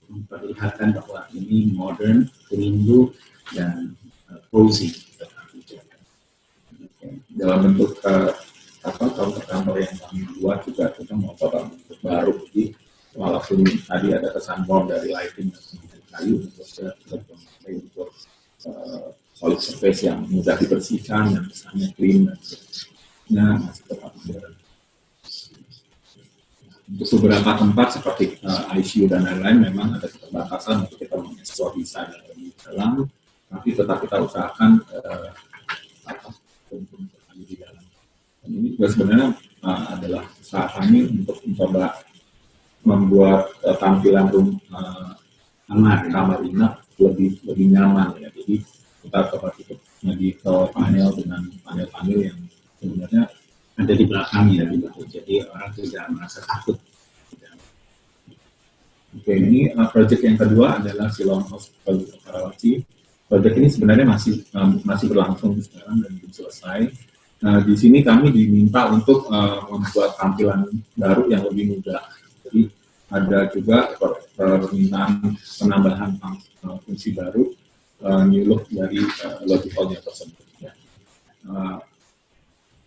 memperlihatkan bahwa ini modern, clean look, dan cozy. Dalam bentuk kantor yang kami buat juga kita mau coba bentuk baru. Jadi walaupun tadi ada kesan warm dari lighting dan kayu, untuk solid surface yang mudah dibersihkan dan kesannya clean dan masih tetap modern. Untuk beberapa tempat seperti ICU dan lain-lain memang ada keterbatasan untuk kita mengeksplor desain yang lebih dalam, tapi tetap kita usahakan di dalam. Dan ini juga sebenarnya adalah usaha kami untuk mencoba membuat tampilan kamar inap lebih nyaman ya. Jadi kita coba tutup medical panel dengan panel-panel yang sebenarnya ada di belakangnya gitu. Jadi orang tidak merasa takut. Oke, ini proyek yang kedua adalah Siloam Hospital Karawaci. Proyek ini sebenarnya masih berlangsung sekarang dan belum selesai. Di sini kami diminta untuk membuat tampilan baru yang lebih mudah. Jadi ada juga permintaan penambahan fungsi baru, new look dari lobby hall-nya tersebut. Ya.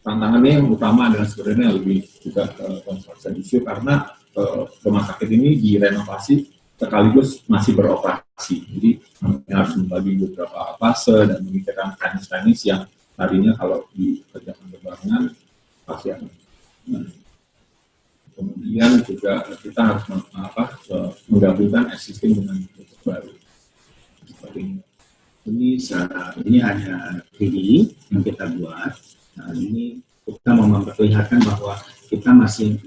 Tantangannya yang utama adalah sebenarnya lebih juga construction issue, karena rumah sakit ini direnovasi sekaligus masih beroperasi. Jadi harus membagi beberapa fase dan memikirkan teknis yang tadinya kalau dikerjakan berbarengan pasti akan. Kemudian juga kita harus menggabungkan existing dengan bentuk baru. Seperti ini. Ini hanya 3D yang kita buat. Nah, ini kita mau memperlihatkan bahwa kita masih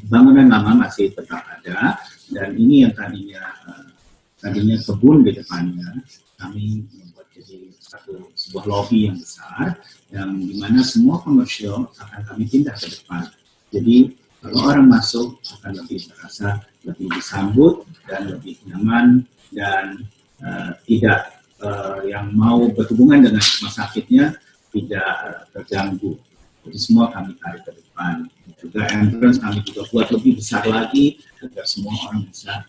bangunan lama masih tetap ada, dan ini yang tadinya kebun di depannya, kami membuat jadi sebuah lobby yang besar, yang dimana semua komersial akan kami pindah ke depan. Jadi kalau orang masuk akan lebih terasa lebih disambut dan lebih nyaman, dan tidak yang mau berhubungan dengan rumah sakitnya tidak terganggu. Jadi semua kami tarik ke depan. Juga entrance kami juga buat lebih besar lagi agar semua orang bisa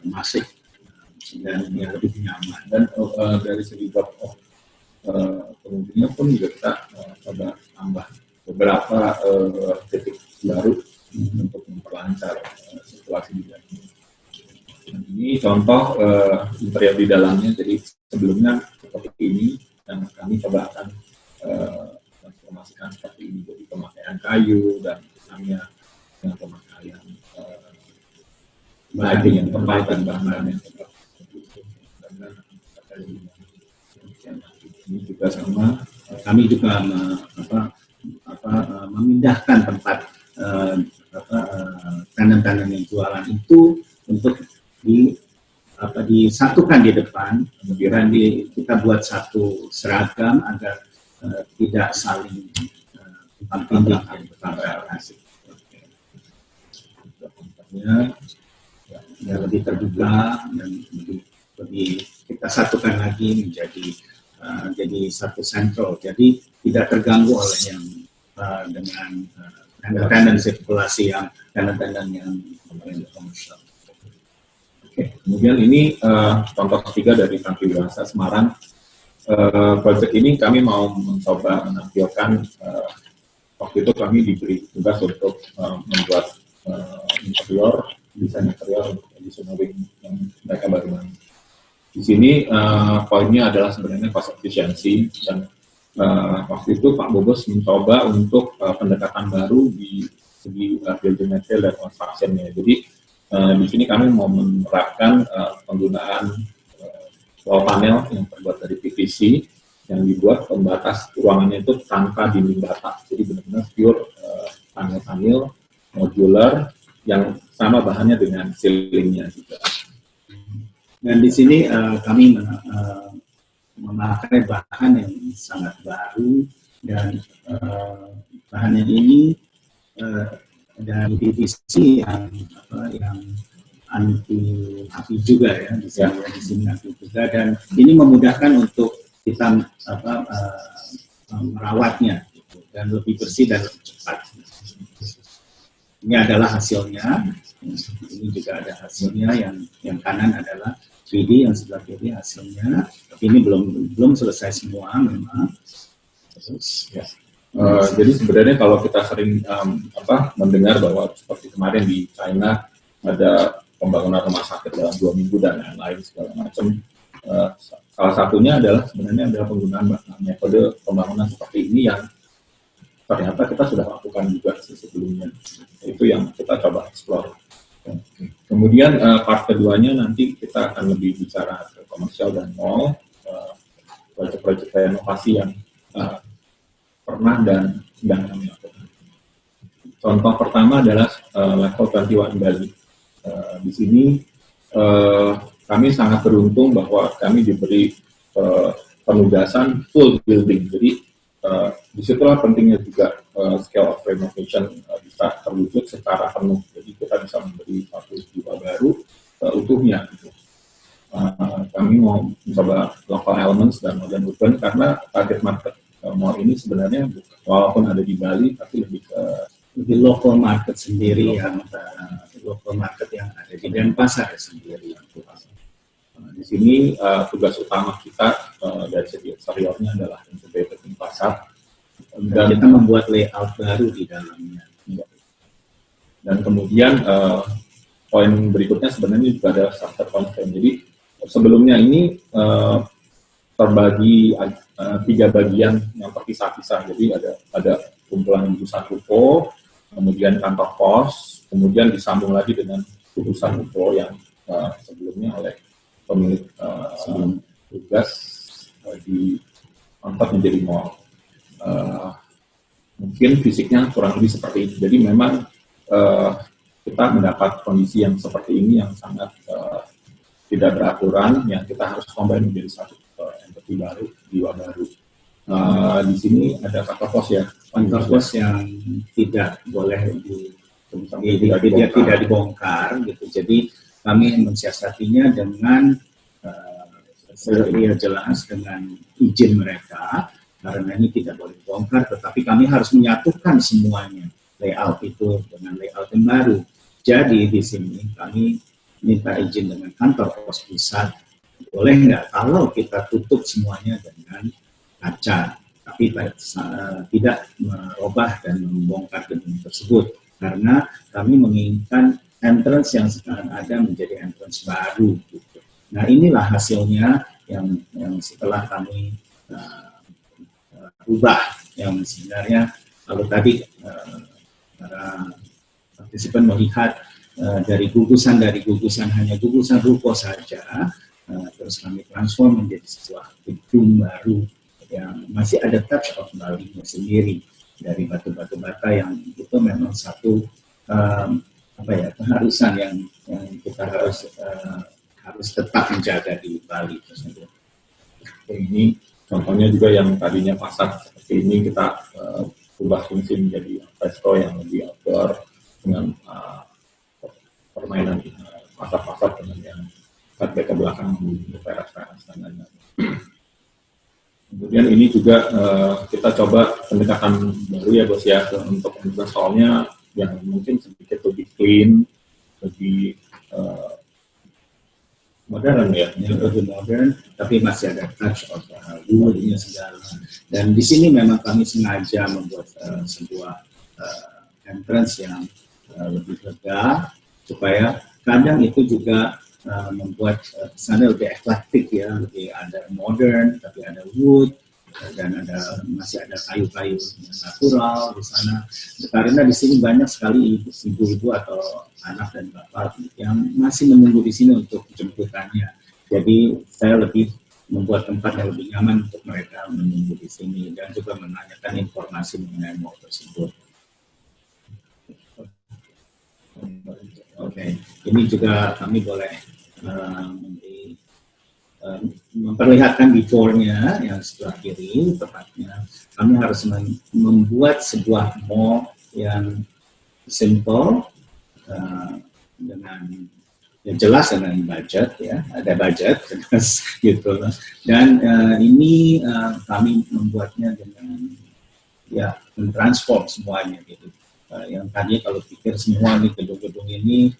masuk dan yang lebih nyaman. Dan dari segi drop off pengunjungnya pun juga kita coba tambah beberapa titik baru untuk memperlancar situasi di dalam. Ini contoh interior di dalamnya. Jadi sebelumnya seperti ini, dan kami coba akan transformasikan seperti ini. Jadi pemakaian kayu dan misalnya dengan pemakaian lighting yang tepat dan bahan yang tepat. Ini juga sama. Kami juga memindahkan tempat tandan-tandan yang jualan itu untuk disatukan di depan, kemudian kita buat satu seragam agar tidak saling tumpang tindih. tentunya ya lebih terbuka dan lebih kita satukan lagi menjadi jadi satu sentral. Jadi tidak terganggu oleh yang dengan tanda-tanda sirkulasi yang tanda-tanda yang komersial. Oke, kemudian ini contoh ketiga dari Tampil Bahasa Semarang. Proyek ini kami mau mencoba menampilkan waktu itu kami diberi tugas untuk membuat interior, desain interior untuk editioning yang mereka baru main. Di sini poinnya adalah sebenarnya cost efficiency, dan waktu itu Pak Bobos mencoba untuk pendekatan baru di segi building material dan construction-nya. Jadi di sini kami mau menerapkan penggunaan wall panel yang terbuat dari PVC yang dibuat pembatas ruangannya itu tanpa dinding bata. Jadi benar-benar pure panel-panel modular yang sama bahannya dengan ceilingnya juga. Dan di sini kami memakai bahan yang sangat baru, dan bahannya ini dan PVC yang anti api juga ya, di sini anti juga, dan ini memudahkan untuk kita merawatnya gitu, dan lebih bersih dan lebih cepat. Ini adalah hasilnya. Ini juga ada hasilnya, yang kanan adalah 3D, yang sebelah kiri hasilnya. Tapi ini belum selesai semua memang. Terus, ya. Jadi sebenarnya kalau kita sering mendengar bahwa seperti kemarin di China ada pembangunan rumah sakit dalam 2 minggu dan lain-lain segala macam. Salah satunya adalah sebenarnya adalah penggunaan metode pembangunan seperti ini yang ternyata kita sudah lakukan juga sebelumnya. Itu yang kita coba explore. Kemudian part keduanya nanti kita akan lebih bicara ke komersial dan mall, proyek-proyek renovasi yang pernah dan sedang kami lakukan. Contoh pertama adalah level 21 Bali. Di sini kami sangat beruntung bahwa kami diberi penugasan full building. Jadi disitulah pentingnya juga scale of renovation bisa terwujud secara penuh. Jadi kita bisa memberi satu jiwa baru utuhnya. Gitu. Kami mau mencoba local elements dan modern urban karena target market mall ini sebenarnya walaupun ada di Bali tapi lebih local market sendiri, yang local market yang ada di Denpasar sendiri. Di sini tugas utama kita dari segi eksteriornya adalah integrated Denpasar, dan kita membuat layout baru di dalamnya. Dan kemudian poin berikutnya sebenarnya juga ada structure constraint. Jadi sebelumnya ini terbagi 3 bagian yang terpisah-pisah. Jadi ada kumpulan gugusan ruko, kemudian kantor pos, kemudian disambung lagi dengan gugusan ruko yang sebelumnya oleh pemilik sebelum tugas diangkat menjadi mall. Mungkin fisiknya kurang lebih seperti ini. Jadi memang kita mendapat kondisi yang seperti ini yang sangat tidak beraturan, yang kita harus combine menjadi satu entity baru, jiwa baru. Di sini ada kantor pos ya, kantor pos yang tidak boleh tidak dibongkar gitu. Jadi kami mensiasatinya dengan jelas dengan izin mereka, karena ini tidak boleh dibongkar, tetapi kami harus menyatukan semuanya layout itu dengan layout yang baru. Jadi di sini kami minta izin dengan kantor pos pusat, boleh nggak kalau kita tutup semuanya dengan kaca, tapi tidak merubah dan membongkar gedung tersebut, karena kami menginginkan entrance yang sekarang ada menjadi entrance baru. Gitu. Nah inilah hasilnya yang setelah kami ubah, yang sebenarnya kalau tadi para partisipan melihat dari gugusan hanya gugusan ruko saja, terus kami transform menjadi sebuah gedung baru yang masih ada touch of Bali-nya sendiri, dari batu-batu bata yang itu memang satu keharusan yang kita harus tetap menjaga di Bali tersebut. Ini contohnya juga yang tadinya pasar seperti ini kita ubah fungsi menjadi resto yang lebih outdoor dengan Kemudian ini juga kita coba pendekatan baru ya bos ya untuk soalnya yang mungkin sedikit lebih clean, lebih modern ya. Yang lebih modern, tapi masih ada touch of woodnya segala. Dan di sini memang kami sengaja membuat sebuah entrance yang lebih lega, supaya kadang itu juga membuat kesannya lebih eklektik ya, lebih ada modern, tapi ada wood, dan masih ada kayu-kayu yang natural di sana. Karena di sini banyak sekali ibu-ibu atau anak dan bapak yang masih menunggu di sini untuk jemputannya. Jadi saya lebih membuat tempat yang lebih nyaman untuk mereka menunggu di sini dan juga menanyakan informasi mengenai mall tersebut. Oke, ini juga kami boleh memperlihatkan before-nya yang sebelah kiri tepatnya. Kami harus membuat sebuah mall yang simple, dengan yang jelas dengan budget ya, ada budget gitu. Dan ini kami membuatnya dengan ya mentransform semuanya gitu. Yang tadi kalau pikir semua nih gedung-gedung ini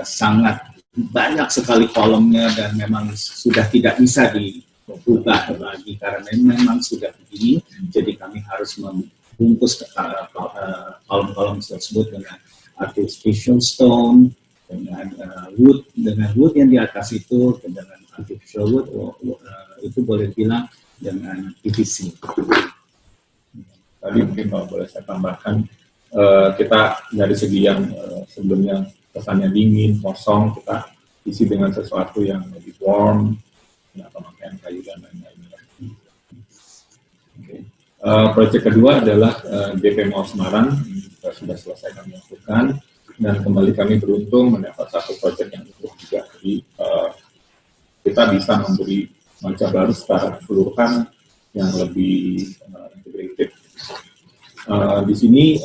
sangat banyak sekali kolomnya dan memang sudah tidak bisa diubah lagi karena memang sudah begini. Jadi kami harus membungkus kolom-kolom tersebut dengan artificial stone, dengan wood yang di atas itu, dengan artificial wood itu boleh bilang dengan PVC. Tadi mungkin kalau boleh saya tambahkan, kita dari segi yang sebelumnya kesannya dingin, kosong, kita isi dengan sesuatu yang lebih warm, pemakaian kayu dan lain-lain. Okay. Proyek kedua adalah DP Mall Semarang, kita sudah selesai kami lakukan, dan kembali kami beruntung mendapat satu proyek yang utuh juga. Jadi kita bisa memberi wajah baru secara keseluruhan yang lebih integrated. Di sini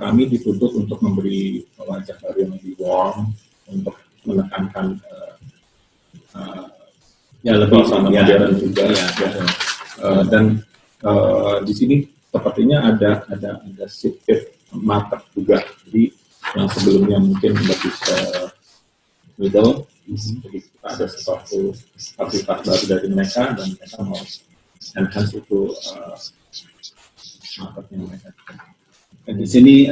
kami dituntut untuk memberi wajah baru yang lebih warm, untuk menekankan ya lebih sama modern juga. Dan di sini sepertinya ada shifted market juga. Jadi yang sebelumnya mungkin lebih ke middle, jadi kita ada sesuatu aktivitas baru dari mereka dan mereka mau enhance itu marketnya mereka. Dan di sini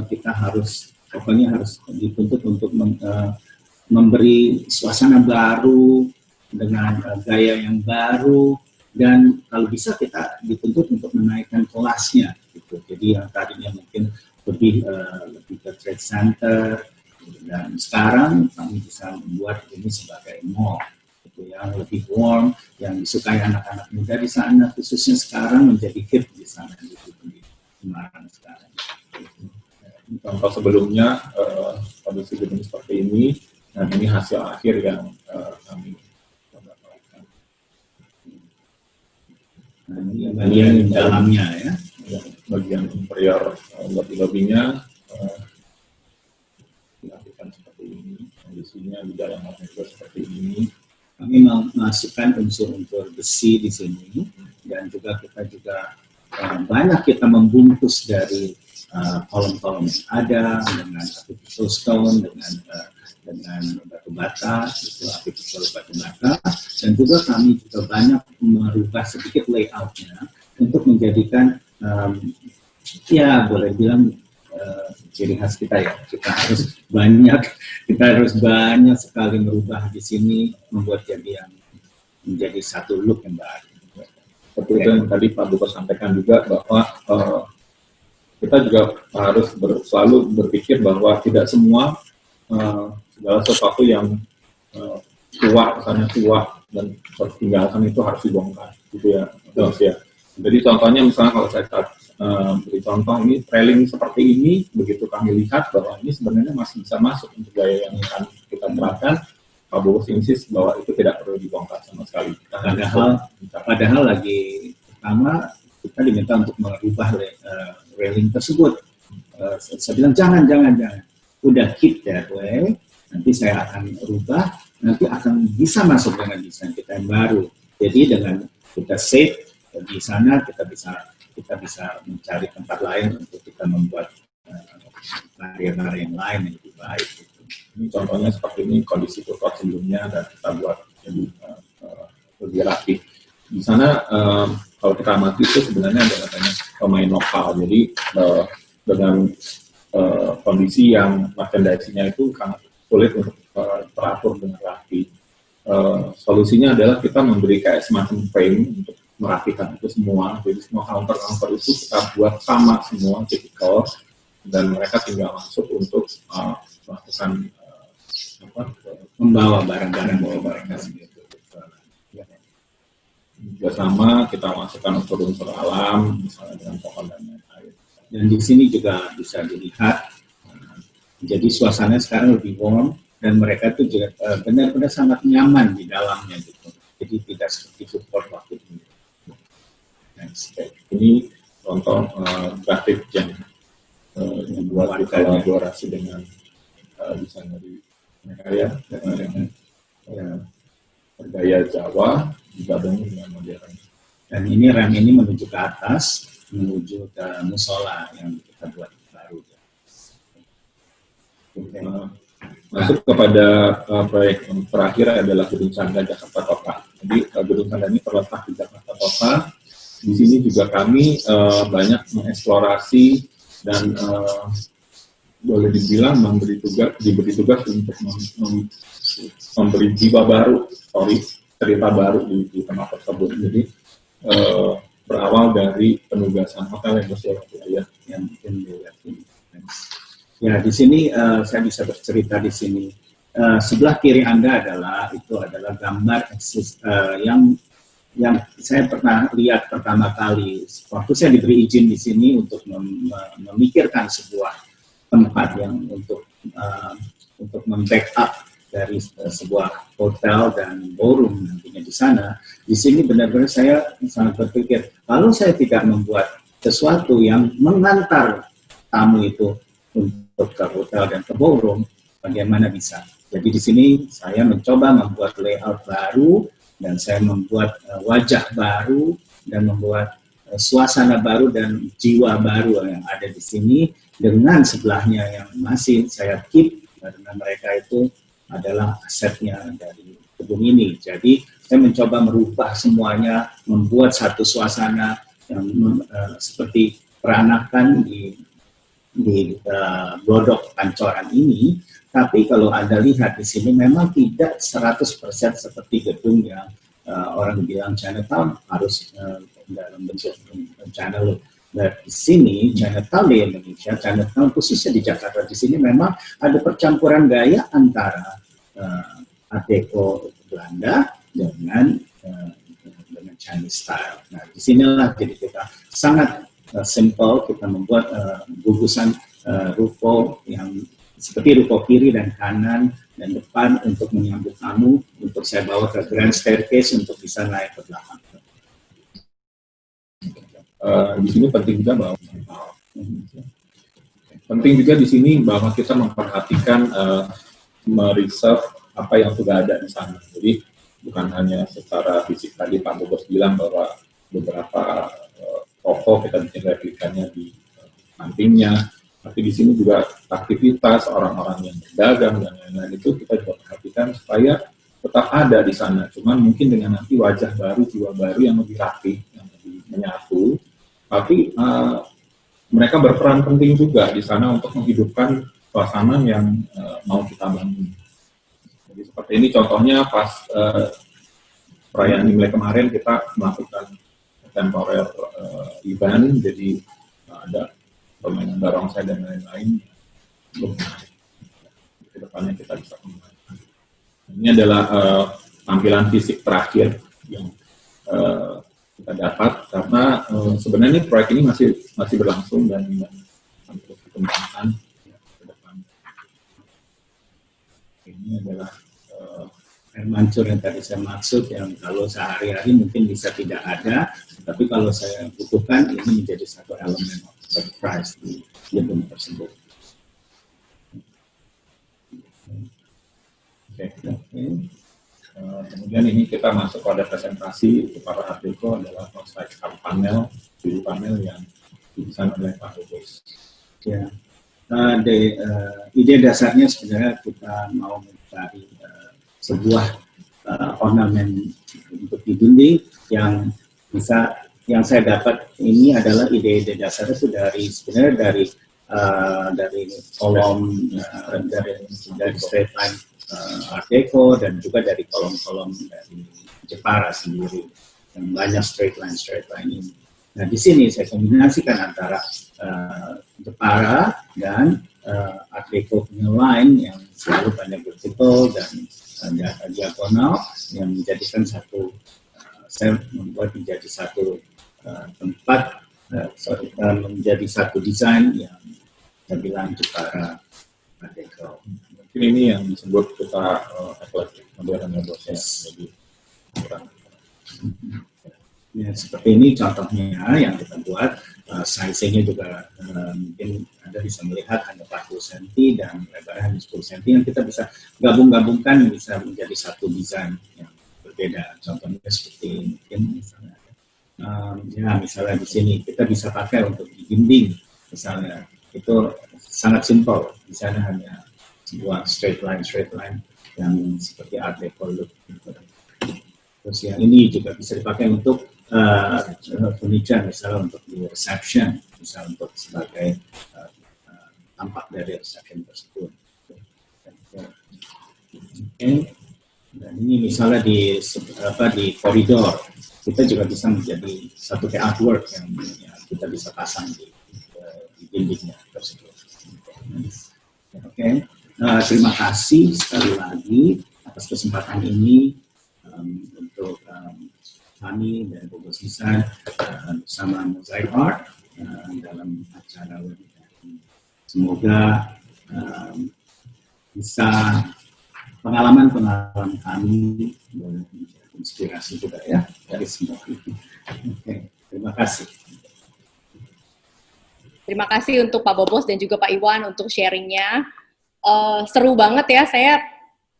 kita pokoknya harus dituntut untuk memberi suasana baru dengan gaya yang baru, dan kalau bisa kita dituntut untuk menaikkan kelasnya gitu. Jadi yang tadinya mungkin lebih ke trade center, dan sekarang kami bisa membuat ini sebagai mall gitu, yang lebih warm, yang disukai anak-anak muda di sana, khususnya sekarang menjadi hip di sana gitu, di Semarang sekarang. Contoh sebelumnya kondisi gedung seperti ini, dan ini hasil akhir yang kami lakukan. Nah, ini bagian dalamnya ya. Bagian interior lobby-lobbynya dilakukan seperti ini, kondisinya di dalam juga seperti ini. Kami memasukkan unsur-unsur besi di sini, dan juga kita banyak kita membungkus dari kolom-kolom yang ada dengan artificial stone, dengan batu bata, itu artificial batu bata, dan juga kami juga banyak merubah sedikit layoutnya untuk menjadikan ya boleh bilang ciri khas kita ya. Kita harus banyak sekali merubah di sini, membuat menjadi satu look yang baru. Seperti itu yang tadi Pak Buko sampaikan juga, bahwa kita juga harus selalu berpikir bahwa tidak semua segala sesuatu yang kesannya tua dan tertinggalkan itu harus dibongkar, gitu ya. Jadi contohnya misalnya kalau saya beri contoh, ini railing seperti ini, begitu kami lihat bahwa ini sebenarnya masih bisa masuk untuk gaya yang akan kita terapkan, Pak Buko insist bahwa itu tidak perlu dibongkar sama sekali. Padahal lagi pertama kita diminta untuk merubah railing tersebut. Saya bilang jangan. Udah keep that way. Nanti saya akan rubah. Nanti akan bisa masuk dengan desain kita yang baru. Jadi dengan kita save di sana kita bisa mencari tempat lain untuk kita membuat karya-karya yang lain yang lebih baik. Gitu. Ini contohnya seperti ini kondisi foto sebelumnya dan kita buat jadi lebih rapi. Di sana kalau kita amati itu sebenarnya ada katanya pemain lokal. Jadi dengan kondisi yang merchandise-nya itu sangat sulit untuk teratur dengan rapi. Solusinya adalah kita memberi kayak semacam frame untuk merapikan itu semua. Jadi semua counter-counter itu kita buat sama semua, typical, dan mereka tinggal masuk untuk melakukan membawa barang-barang mereka sendiri. Juga sama kita masukkan unsur-unsur alam, misalnya dengan pohon dan lain-lain. Dan di sini juga bisa dilihat, jadi suasananya sekarang lebih warm dan mereka tuh juga benar-benar sangat nyaman di dalamnya gitu. Jadi tidak seperti support waktu ini. Ini contoh grafik yang dibuat di kolaborasi dengan desainer di Mekarya dengan bergaya Jawa digabung dengan modern. Dan ini rem ini menuju ke atas, menuju ke musola yang kita buat baru. Masuk kepada proyek yang terakhir adalah Gedung Chandra Jakarta Kota. Jadi Gedung Chandra ini terletak di Jakarta Kota. Di sini juga kami banyak mengeksplorasi dan boleh dibilang diberi tugas untuk memberi jiwa baru, cerita baru di tempat tersebut. Jadi berawal dari penugasan hotel yang bersejarah yang mungkin dilihat ini. Ya, di sini saya bisa bercerita di sini. Sebelah kiri Anda adalah gambar yang saya pernah lihat pertama kali waktu saya diberi izin di sini untuk memikirkan sebuah tempat yang untuk membackup dari sebuah hotel dan ballroom nantinya di sana. Di sini benar-benar saya sangat berpikir, kalau saya tidak membuat sesuatu yang mengantar tamu itu untuk ke hotel dan ke ballroom, bagaimana bisa? Jadi di sini saya mencoba membuat layout baru dan saya membuat wajah baru dan membuat suasana baru dan jiwa baru yang ada di sini dengan sebelahnya yang masih saya keep karena mereka itu adalah asetnya dari gedung ini. Jadi saya mencoba merubah semuanya, membuat satu suasana yang seperti peranakan di Glodok Pancoran ini. Tapi kalau Anda lihat di sini memang tidak 100% seperti gedung yang orang bilang Chinatown harus dalam bentuk rencana look. Nah, di sini Chinatown di Indonesia, Chinatown khususnya di Jakarta di sini memang ada percampuran gaya antara Art Deco Belanda dengan Chinese style. Nah, di sinilah jadi kita sangat simple kita membuat gugusan ruko yang seperti ruko kiri dan kanan dan depan untuk menyambut tamu, untuk saya bawa ke grand staircase untuk bisa naik ke belakang. Di sini penting juga di sini bahwa kita memperhatikan mereserve apa yang sudah ada di sana. Jadi bukan hanya secara fisik tadi Pak Bogos bilang bahwa beberapa toko kita bikin replikannya di sampingnya, tapi di sini juga aktivitas orang-orang yang berdagang dan lain-lain itu kita juga perhatikan supaya tetap ada di sana. Cuman mungkin dengan nanti wajah baru, jiwa baru yang lebih rapi, yang lebih menyatu. Tapi mereka berperan penting juga di sana untuk menghidupkan suasana yang mau kita bangun. Jadi seperti ini contohnya pas perayaan Imlek kemarin kita melakukan temporer event, jadi ada permainan barongsai dan lain-lain. Ke depannya kita bisa kembangkan. Ini adalah tampilan fisik terakhir yang kita dapat karena sebenarnya proyek ini masih berlangsung dan terus dikembangkan ke depan. Ini adalah air mancur yang tadi saya maksud yang kalau sehari-hari mungkin bisa tidak ada, tapi kalau saya butuhkan ini menjadi satu elemen surprise di gedung tersebut. Kemudian ini kita masuk pada presentasi Jepara Art Deco adalah konsep panel, biru panel yang didesain oleh Pak Bobos. Ya, ide dasarnya sebenarnya kita mau mencari sebuah ornamen untuk di dinding yang bisa, yang saya dapat ini adalah ide-ide dasarnya itu sebenarnya dari kolom dari straight line Art Deco dan juga dari kolom-kolom dari Jepara sendiri yang banyak straight line ini. Nah di sini saya kombinasikan antara Jepara dan Art Deco punya line yang selalu banyak vertical dan diagonal yang menjadikan satu saya membuat menjadi satu tempat menjadi satu desain yang saya bilang Jepara Art Deco. Mungkin ini yang disebut kita eclectic modern ya bos ya. Jadi ya, seperti ini contohnya yang kita buat, size-nya juga mungkin Anda bisa melihat hanya 40 cm dan lebarnya hanya 10 cm yang kita bisa gabung-gabungkan bisa menjadi satu desain yang berbeda. Contohnya seperti mungkin misalnya, ya misalnya di sini kita bisa pakai untuk di dinding misalnya, itu sangat simpel, di sana hanya sebuah straight line yang seperti Art Deco look. Terus yang ini juga bisa dipakai untuk furniture, misalnya untuk di reception, misalnya untuk sebagai tampak dari reception tersebut. Okay. Dan ini misalnya di koridor, kita juga bisa menjadi satu kayak artwork yang kita bisa pasang di dindingnya tersebut. Oke. Terima kasih sekali lagi atas kesempatan ini untuk kami dan Bobos Design bersama Mosaic Art dalam acara webinar ini. Semoga bisa pengalaman kami boleh menjadi inspirasi juga ya dari semua itu. Oke, terima kasih. Terima kasih untuk Pak Bobos dan juga Pak Iwan untuk sharingnya. Seru banget ya, saya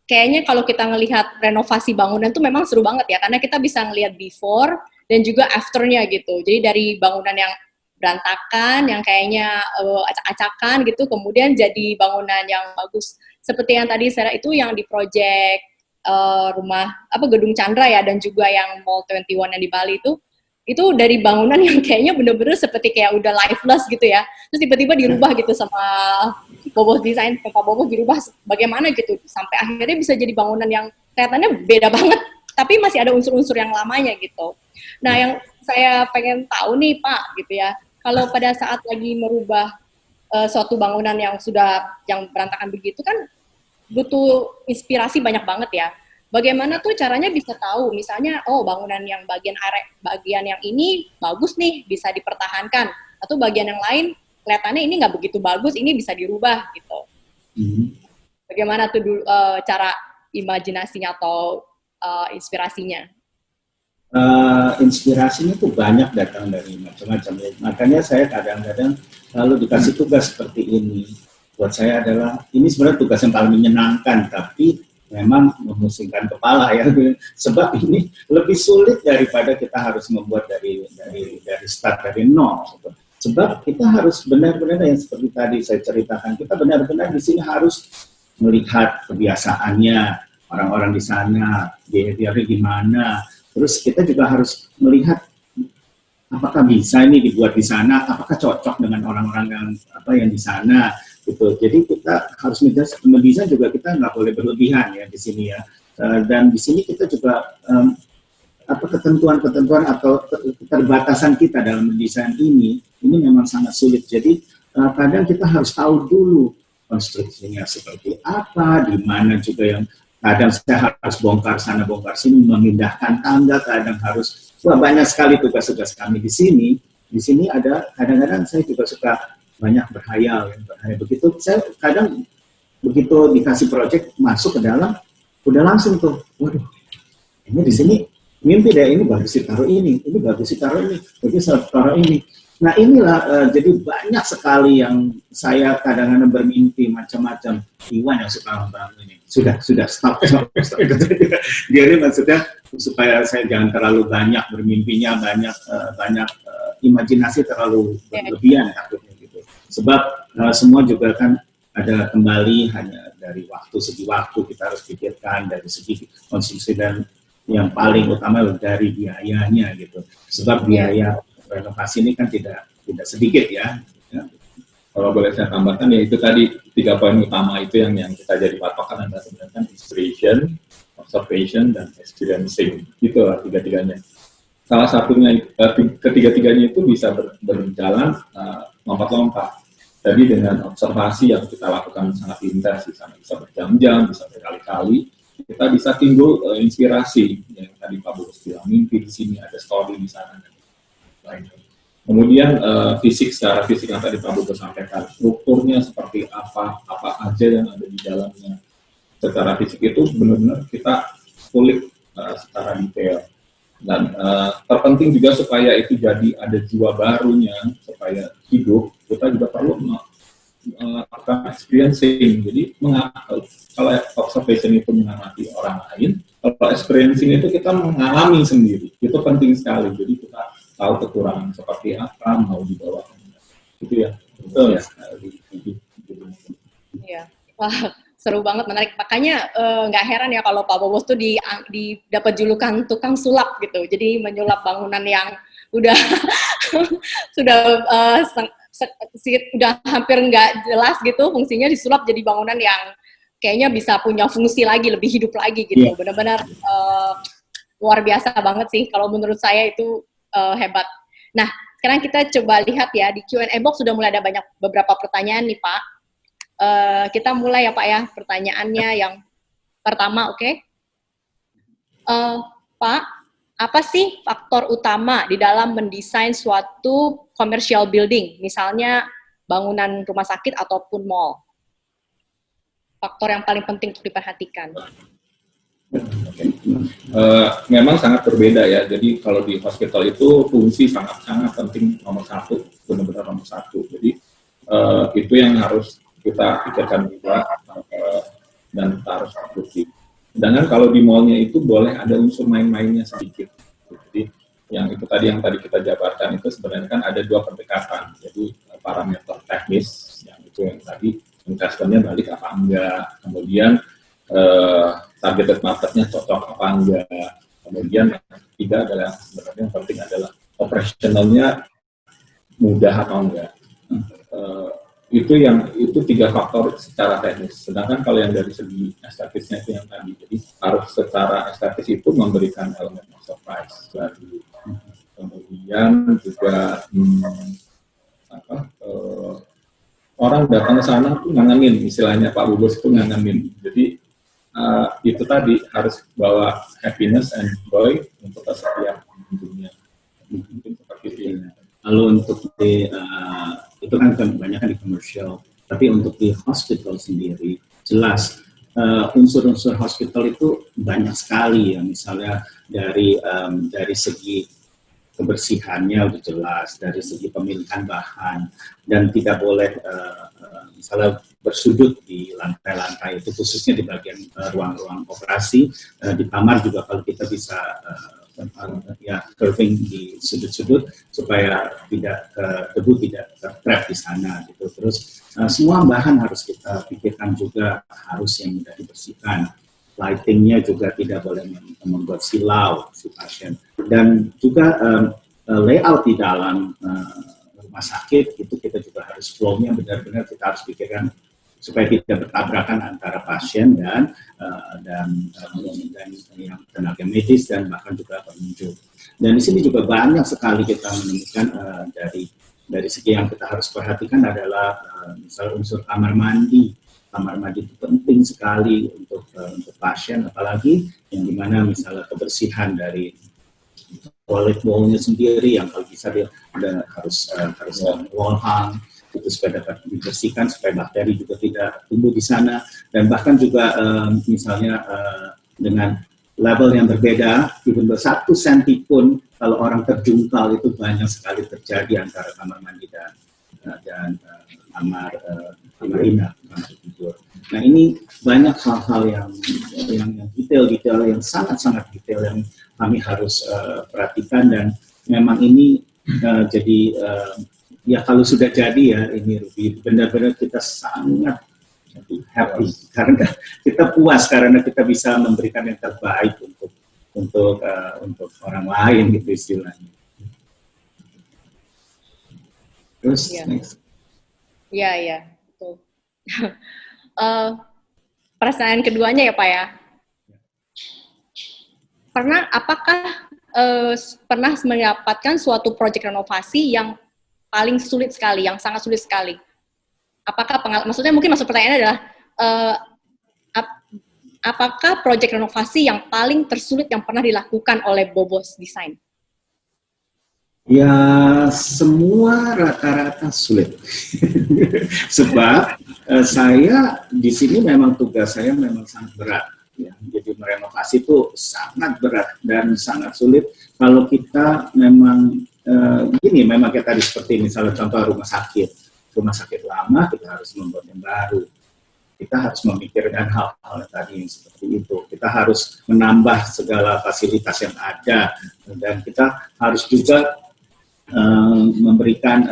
kayaknya kalau kita ngelihat renovasi bangunan tuh memang seru banget ya, karena kita bisa ngelihat before dan juga afternya gitu. Jadi dari bangunan yang berantakan, yang kayaknya acak-acakan gitu, kemudian jadi bangunan yang bagus. Seperti yang tadi saya itu yang di project Gedung Chandra ya, dan juga yang Mall 21 yang di Bali itu dari bangunan yang kayaknya bener-bener seperti kayak udah lifeless gitu ya, terus tiba-tiba dirubah gitu sama Bobos Design, Pak Bobos dirubah bagaimana gitu, sampai akhirnya bisa jadi bangunan yang kelihatannya beda banget, tapi masih ada unsur-unsur yang lamanya gitu. Nah yang saya pengen tahu nih Pak gitu ya, kalau pada saat lagi merubah suatu bangunan yang berantakan begitu kan butuh inspirasi banyak banget ya. Bagaimana tuh caranya bisa tahu, misalnya, oh bangunan yang bagian yang ini bagus nih, bisa dipertahankan, atau bagian yang lain kelihatannya ini nggak begitu bagus, ini bisa dirubah gitu. Bagaimana tuh cara imajinasinya atau inspirasinya? Inspirasinya tuh banyak datang dari macam-macam. Makanya saya kadang-kadang lalu dikasih tugas seperti ini. Buat saya adalah, ini sebenarnya tugas yang paling menyenangkan, tapi memang memusingkan kepala ya, sebab ini lebih sulit daripada kita harus membuat dari start dari nol. Sebab kita harus benar-benar yang seperti tadi saya ceritakan, kita benar-benar di sini harus melihat kebiasaannya orang-orang di sana, behaviornya gimana. Terus kita juga harus melihat apakah bisa ini dibuat di sana, apakah cocok dengan orang-orang yang di sana. Gitu. Jadi kita harus mendesain juga, kita nggak boleh berlebihan ya di sini ya. Dan di sini kita juga ketentuan-ketentuan atau keterbatasan kita dalam mendesain ini memang sangat sulit. Jadi kadang kita harus tahu dulu konstruksinya seperti apa, di mana juga yang kadang saya harus bongkar sana bongkar sini, memindahkan tangga, kadang harus banyak sekali tugas-tugas kami di sini. Di sini ada kadang-kadang saya juga suka banyak berhayal. Begitu saya kadang begitu dikasih project masuk ke dalam, udah langsung tuh, waduh, ini di sini mimpi deh, ini bagus ditaruh ini bagus ditaruh ini, bagus ditaruh ini. Nah inilah jadi banyak sekali yang saya kadang-kadang bermimpi mimpi macam-macam. Iwan yang suka membangun ini. Sudah, stop. Jadi maksudnya supaya saya jangan terlalu banyak bermimpinya, banyak imajinasi terlalu berlebihan takutnya gitu. Sebab semua juga kan ada kembali hanya dari segi waktu kita harus pikirkan, dari segi konsumsi, dan yang paling utama dari biayanya gitu. Sebab biaya renovasi ini kan tidak sedikit ya. Kalau boleh saya tambahkan, ya itu tadi 3 poin utama itu yang kita jadi patokan adalah sebenarnya inspiration, observation, dan experiencing. Itu lah 3-tiganya. Salah satunya, ketiga-tiganya itu bisa berjalan lompat-lompat. Jadi dengan observasi yang kita lakukan sangat intens, bisa berjam-jam, bisa berkali-kali, kita bisa timbul inspirasi. Yang tadi Pak Bos bilang, mimpi di sini, ada story di sana, dan lainnya. Kemudian secara fisik yang tadi Pak Bos sampaikan, strukturnya seperti apa aja yang ada di dalamnya. Secara fisik itu benar-benar kita kulik secara detail. Dan terpenting juga supaya itu jadi ada jiwa barunya, supaya hidup, kita juga perlu melakukan experiencing. Jadi kalau observation itu mengamati orang lain, kalau experiencing itu kita mengalami sendiri. Itu penting sekali. Jadi kita tahu kekurangan seperti apa, mau dibawa kemana. Itu ya, betul ya. Iya, wah seru banget, menarik. Makanya nggak heran ya kalau Pak Bobos tuh dapat julukan tukang sulap gitu. Jadi menyulap bangunan yang udah udah hampir nggak jelas gitu fungsinya, disulap jadi bangunan yang kayaknya bisa punya fungsi lagi, lebih hidup lagi gitu. Benar-benar luar biasa banget sih. Kalau menurut saya itu hebat. Nah, sekarang kita coba lihat ya, di Q&A box sudah mulai ada beberapa pertanyaan nih Pak. Kita mulai ya Pak ya, pertanyaannya yang pertama, oke? Pak, apa sih faktor utama di dalam mendesain suatu commercial building, misalnya bangunan rumah sakit ataupun mall? Faktor yang paling penting untuk diperhatikan. Memang sangat berbeda ya. Jadi kalau di hospital itu fungsi sangat penting, nomor satu, benar-benar nomor satu. Jadi itu yang harus kita pikirkan juga dan kita harus produksi. Sedangkan kalau di mallnya itu boleh ada unsur main-mainnya sedikit. Jadi yang tadi kita jabarkan itu sebenarnya kan ada 2 pendekatan. Jadi parameter teknis yang itu yang tadi investornya balik apa enggak, kemudian targeted marketnya cocok apa enggak, kemudian yang ketiga adalah sebenarnya yang penting adalah operasionalnya mudah atau enggak. Itu 3 faktor secara teknis. Sedangkan kalau yang dari segi estetisnya itu yang tadi, jadi harus secara estetis itu memberikan elemen of surprise. Kemudian juga orang datang ke sana tuh ngangenin, istilahnya Pak Bubos itu ngangenin. Jadi itu tadi harus bawa happiness and joy untuk setiap pengunjungnya. Mungkin seperti itu. Lalu untuk itu kan kebanyakan di commercial, tapi untuk di hospital sendiri jelas unsur-unsur hospital itu banyak sekali ya, misalnya dari segi kebersihannya udah jelas, dari segi pemilihan bahan, dan tidak boleh misalnya bersudut di lantai-lantai itu, khususnya di bagian ruang-ruang operasi. Di kamar juga kalau kita bisa curving di sudut-sudut supaya debu tidak tertrap di sana gitu. Terus semua bahan harus kita pikirkan juga, harus yang mudah dibersihkan. Lightingnya juga tidak boleh membuat silau si pasien. Dan juga layout di dalam rumah sakit itu kita juga harus flow-nya benar-benar kita harus pikirkan supaya tidak bertabrakan antara pasien dan yang tenaga medis dan bahkan juga pengunjung. Dan di sini juga banyak sekali kita menemukan dari segi yang kita harus perhatikan adalah misalnya unsur kamar mandi. Kamar mandi itu penting sekali untuk pasien, apalagi yang dimana misalnya kebersihan dari toilet bowl-nya sendiri yang kalau bisa dia harus wall hang itu supaya dapat dibersihkan, supaya bakteri juga tidak tumbuh di sana, dan bahkan juga misalnya dengan level yang berbeda, even 1 senti pun kalau orang terjungkal itu banyak sekali terjadi antara kamar mandi dan kamar inap. Nah ini banyak hal-hal yang detail-detail, yang sangat-sangat detail yang kami harus perhatikan, dan memang ini jadi ya kalau sudah jadi ya ini Ruby, benar-benar kita sangat happy karena kita puas karena kita bisa memberikan yang terbaik untuk orang lain gitu istilahnya. Terus next. Iya, betul. Perasaan keduanya ya Pak ya. Apakah pernah mendapatkan suatu proyek renovasi yang paling sulit sekali, yang sangat sulit sekali? Apakah maksudnya mungkin maksud pertanyaannya adalah apakah proyek renovasi yang paling tersulit yang pernah dilakukan oleh Bobos Design? Ya, semua rata-rata sulit. Sebab saya di sini memang tugas saya memang sangat berat. Ya. Jadi merenovasi itu sangat berat dan sangat sulit kalau kita memang gini, memang kayak tadi seperti misalnya contoh rumah sakit lama, kita harus membuat yang baru. Kita harus memikirkan hal-hal tadi seperti itu. Kita harus menambah segala fasilitas yang ada, dan kita harus juga memberikan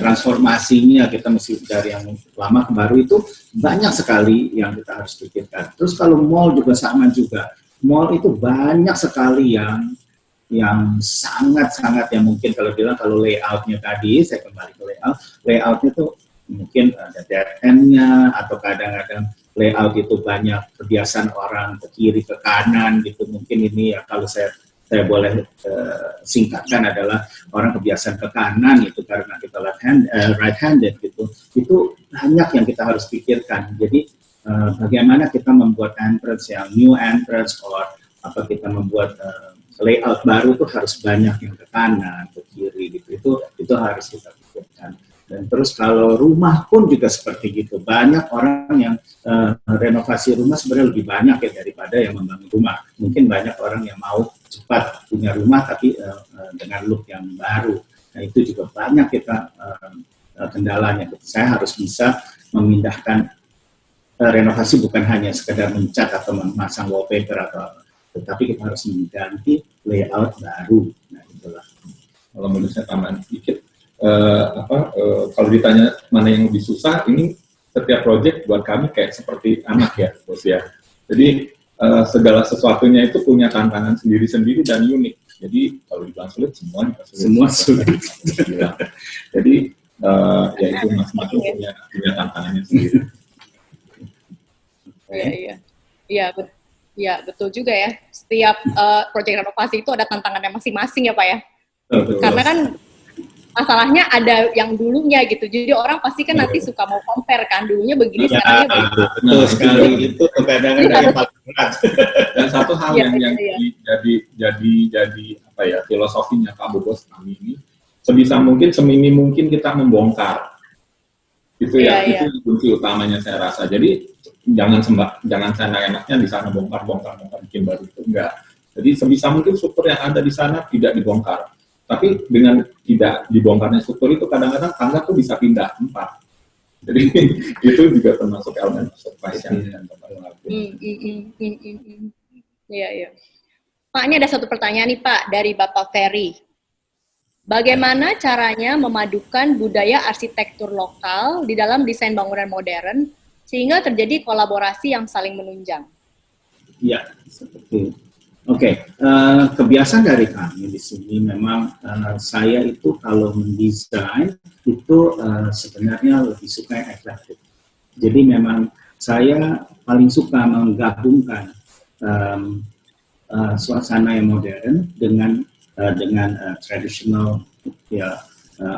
transformasinya. Kita mesti dari yang lama ke baru itu banyak sekali yang kita harus pikirkan. Terus kalau mall juga sama juga. Mall itu banyak sekali yang sangat-sangat yang mungkin kalau bilang kalau layoutnya tadi, saya kembali ke layoutnya itu mungkin ada dead end-nya, atau kadang-kadang layout itu banyak kebiasaan orang ke kiri ke kanan gitu. Mungkin ini ya kalau saya boleh singkatkan adalah orang kebiasaan ke kanan itu karena kita right handed gitu. Itu banyak yang kita harus pikirkan. Jadi bagaimana kita membuat entrance yang new entrance, or apa kita membuat layout baru itu harus banyak yang ke kanan ke kiri gitu. Itu harus kita pikirkan. Dan terus kalau rumah pun juga seperti gitu. Banyak orang yang renovasi rumah sebenarnya lebih banyak ya daripada yang membangun rumah. Mungkin banyak orang yang mau cepat punya rumah tapi dengan look yang baru. Nah itu juga banyak kita kendalanya. Saya harus bisa memindahkan renovasi bukan hanya sekedar mencat atau memasang wallpaper atau apa, tetapi kita harus mengganti layout baru. Nah itulah. Kalau menurut saya tambahan sedikit. Kalau ditanya mana yang lebih susah, ini setiap proyek buat kami kayak seperti anak ya, bos ya. Jadi segala sesuatunya itu punya tantangan sendiri-sendiri dan unik. Jadi kalau dibilang sulit, semua sulit. Jadi ya itu masing-masing punya tantangannya sendiri. Iya, betul juga ya. Setiap proyek renovasi itu ada tantangannya masing-masing ya Pak ya. Betul. Karena kan masalahnya ada yang dulunya gitu, jadi orang pasti kan nanti suka mau compare kan, dulunya begini sekarangnya begini. Betul sekali, itu kadang-kadang yang paling berat. Dan satu hal yang jadi apa ya, filosofinya Pak Bobos kami ini, sebisa mungkin semini mungkin kita membongkar. Itu itu kunci utamanya saya rasa. Jadi jangan seenak-enaknya di sana bongkar bikin baru, itu enggak. Jadi sebisa mungkin struktur yang ada di sana tidak dibongkar. Tapi dengan tidak dibongkarnya struktur itu kadang-kadang tangga tuh bisa pindah tempat. Jadi itu juga termasuk elemen surprise yang kita lakukan. Iya. Pak, ini ada satu pertanyaan nih Pak dari Bapak Ferry. Bagaimana caranya memadukan budaya arsitektur lokal di dalam desain bangunan modern sehingga terjadi kolaborasi yang saling menunjang? Iya, seperti itu. Oke, kebiasaan dari kami di sini memang saya itu kalau mendesain itu sebenarnya lebih suka yang eklektik. Jadi memang saya paling suka menggabungkan suasana yang modern dengan traditional ya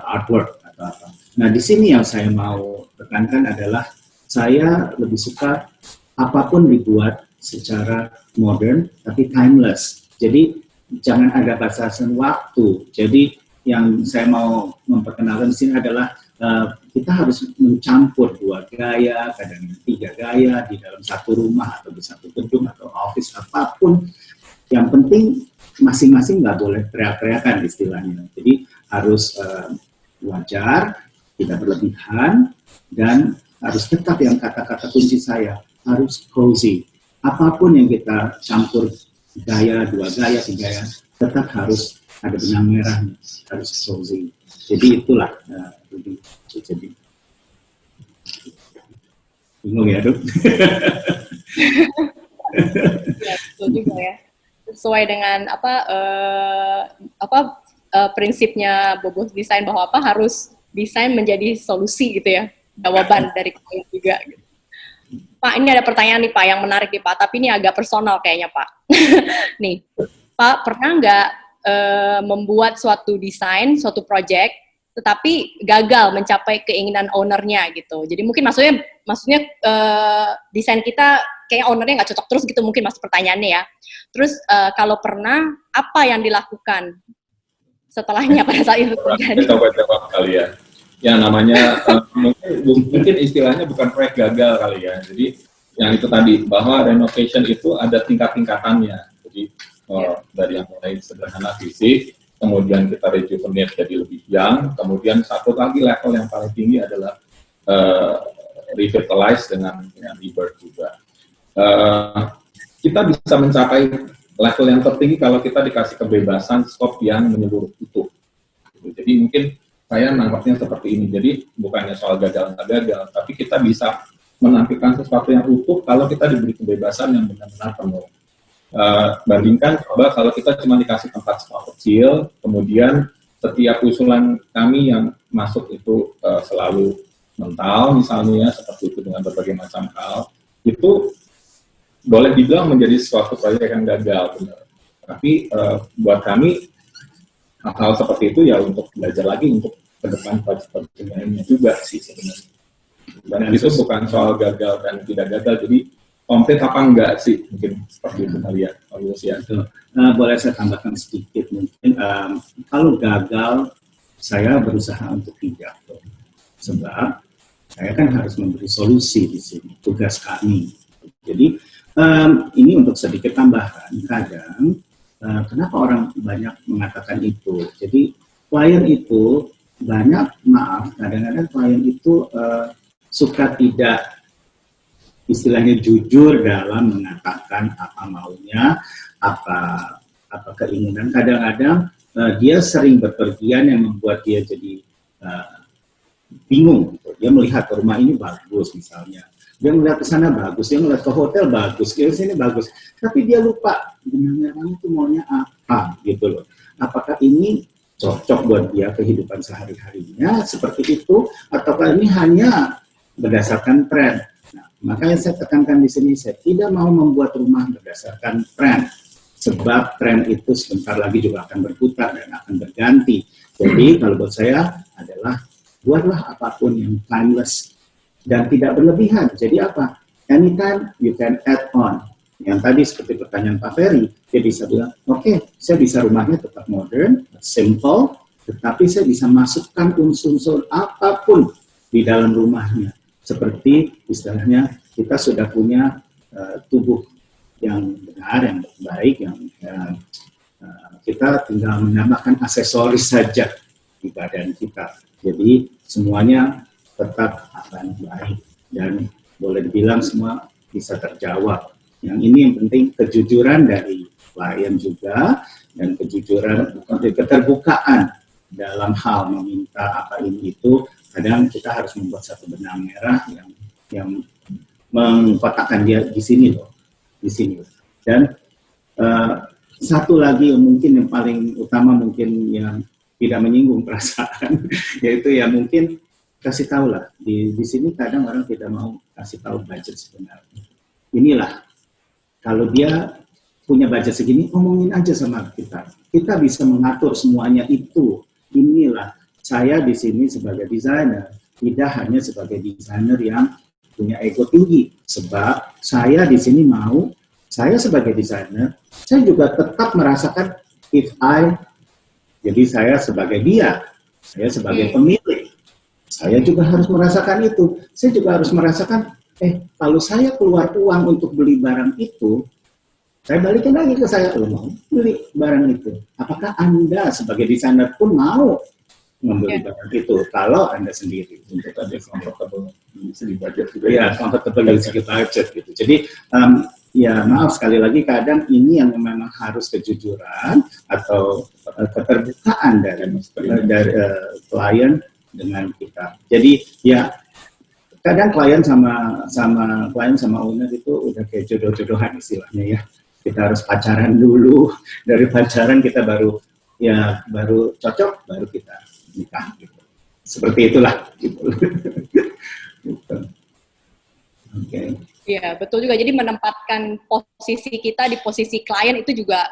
artwork atau apa. Nah di sini yang saya mau tekankan adalah saya lebih suka apapun dibuat secara modern tapi timeless. Jadi jangan ada batasan waktu. Jadi yang saya mau memperkenalkan di sini adalah kita harus mencampur dua gaya, kadang tiga gaya di dalam satu rumah atau di satu gedung atau office apapun. Yang penting masing-masing nggak boleh teriak-teriakan istilahnya. Jadi harus wajar. tidak berlebihan, dan harus tetap yang kata-kata kunci saya, harus cozy. Apapun yang kita campur gaya, 2 gaya, 3 gaya, tetap harus ada benang merahnya, harus cozy. Jadi itulah, jadi bingung ya, Dok? Ya, betul juga ya. Sesuai dengan prinsipnya Bobo Design bahwa harus desain menjadi solusi gitu ya, jawaban dari klien juga. Gitu. Pak, ini ada pertanyaan nih Pak yang menarik nih Pak, tapi ini agak personal kayaknya Pak. Nih, Pak pernah nggak membuat suatu desain, suatu project, tetapi gagal mencapai keinginan ownernya gitu. Jadi mungkin maksudnya desain kita kayak ownernya nggak cocok terus gitu mungkin masuk pertanyaannya ya. Terus kalau pernah apa yang dilakukan setelahnya pada saat itu terjadi? Coba jawab kali ya. Ya namanya mungkin istilahnya bukan proyek gagal kali ya. Jadi yang itu tadi bahwa renovation itu ada tingkat-tingkatannya. Jadi dari yang mulai sederhana fisik, kemudian kita rejuvenate jadi lebih young, kemudian satu lagi level yang paling tinggi adalah revitalize dengan rebirth juga. Kita bisa mencapai level yang tertinggi kalau kita dikasih kebebasan scope yang menyeluruh utuh. Jadi mungkin saya nangkapnya seperti ini. Jadi bukannya soal gagal atau gagal, tapi kita bisa menampilkan sesuatu yang utuh kalau kita diberi kebebasan yang benar-benar penuh. Bandingkan coba kalau kita cuma dikasih tempat spot kecil, kemudian setiap usulan kami yang masuk itu selalu mental misalnya, seperti itu dengan berbagai macam hal, itu boleh dibilang menjadi suatu proyek yang gagal, benar. Tapi buat kami hal-hal seperti itu ya untuk belajar lagi untuk ke depan proyek-proyek lainnya juga sih sebenarnya. Dan itu bukan soal gagal dan tidak gagal, jadi komplit apa enggak sih, mungkin seperti itu kali ya, Pak Lucia. Boleh saya tambahkan sedikit mungkin, kalau gagal, saya berusaha untuk tidak, sebab saya kan harus memberi solusi di sini, tugas kami. Jadi ini untuk sedikit tambahan, kadang kenapa orang banyak mengatakan itu, jadi klien itu kadang-kadang klien itu suka tidak istilahnya jujur dalam mengatakan apa maunya, apa keinginan. Kadang-kadang dia sering berpergian yang membuat dia jadi bingung. Gitu. Dia melihat rumah ini bagus misalnya, dia melihat ke sana bagus, dia melihat ke hotel bagus, ke sini bagus, tapi dia lupa sebenarnya itu maunya apa gitu loh. Apakah ini cocok buat dia kehidupan sehari-harinya seperti itu, ataukah ini hanya berdasarkan tren? Makanya saya tekankan di sini, saya tidak mau membuat rumah berdasarkan tren, sebab tren itu sebentar lagi juga akan berputar dan akan berganti. Jadi kalau buat saya adalah buatlah apapun yang timeless dan tidak berlebihan. Jadi apa? Anytime you can add on. Yang tadi seperti pertanyaan Pak Ferry, dia bisa bilang, oke, saya bisa rumahnya tetap modern, simple, tetapi saya bisa masukkan unsur-unsur apapun di dalam rumahnya. Seperti istilahnya kita sudah punya tubuh yang benar, yang baik, yang kita tinggal menambahkan aksesoris saja di badan kita. Jadi semuanya tetap akan baik dan boleh dibilang semua bisa terjawab. Yang ini yang penting kejujuran dari klien juga dan keterbukaan dalam hal meminta apa ini itu. Kadang kita harus membuat satu benang merah yang mengkotakkan dia di sini loh, di sini. Dan satu lagi yang paling utama mungkin yang tidak menyinggung perasaan, yaitu ya mungkin kasih tahu lah di sini kadang orang tidak mau kasih tahu budget sebenarnya. Inilah kalau dia punya budget segini, omongin aja sama kita. Kita bisa mengatur semuanya itu. Inilah. Saya di sini sebagai desainer, tidak hanya sebagai desainer yang punya ego tinggi, sebab saya di sini saya sebagai desainer, saya juga tetap merasakan jadi saya sebagai dia, saya sebagai pemilik, saya juga harus merasakan itu. Saya juga harus merasakan, kalau saya keluar uang untuk beli barang itu, saya balikin lagi ke saya, mau beli barang itu. Apakah Anda sebagai desainer pun mau membeli barang itu kalau Anda sendiri. Untuk tadi comfortable di segi budget juga. Ya, comfortable dari segi budget gitu. Jadi ya maaf sekali lagi kadang ini yang memang harus kejujuran atau keterbukaan dari klien dengan kita. Jadi ya kadang klien sama owner itu udah kayak jodoh-jodohan istilahnya ya. Kita harus pacaran dulu, dari pacaran kita baru cocok, baru kita nikah gitu. Seperti itulah gitu. Gitu. Oke. Iya, betul juga. Jadi menempatkan posisi kita di posisi klien itu juga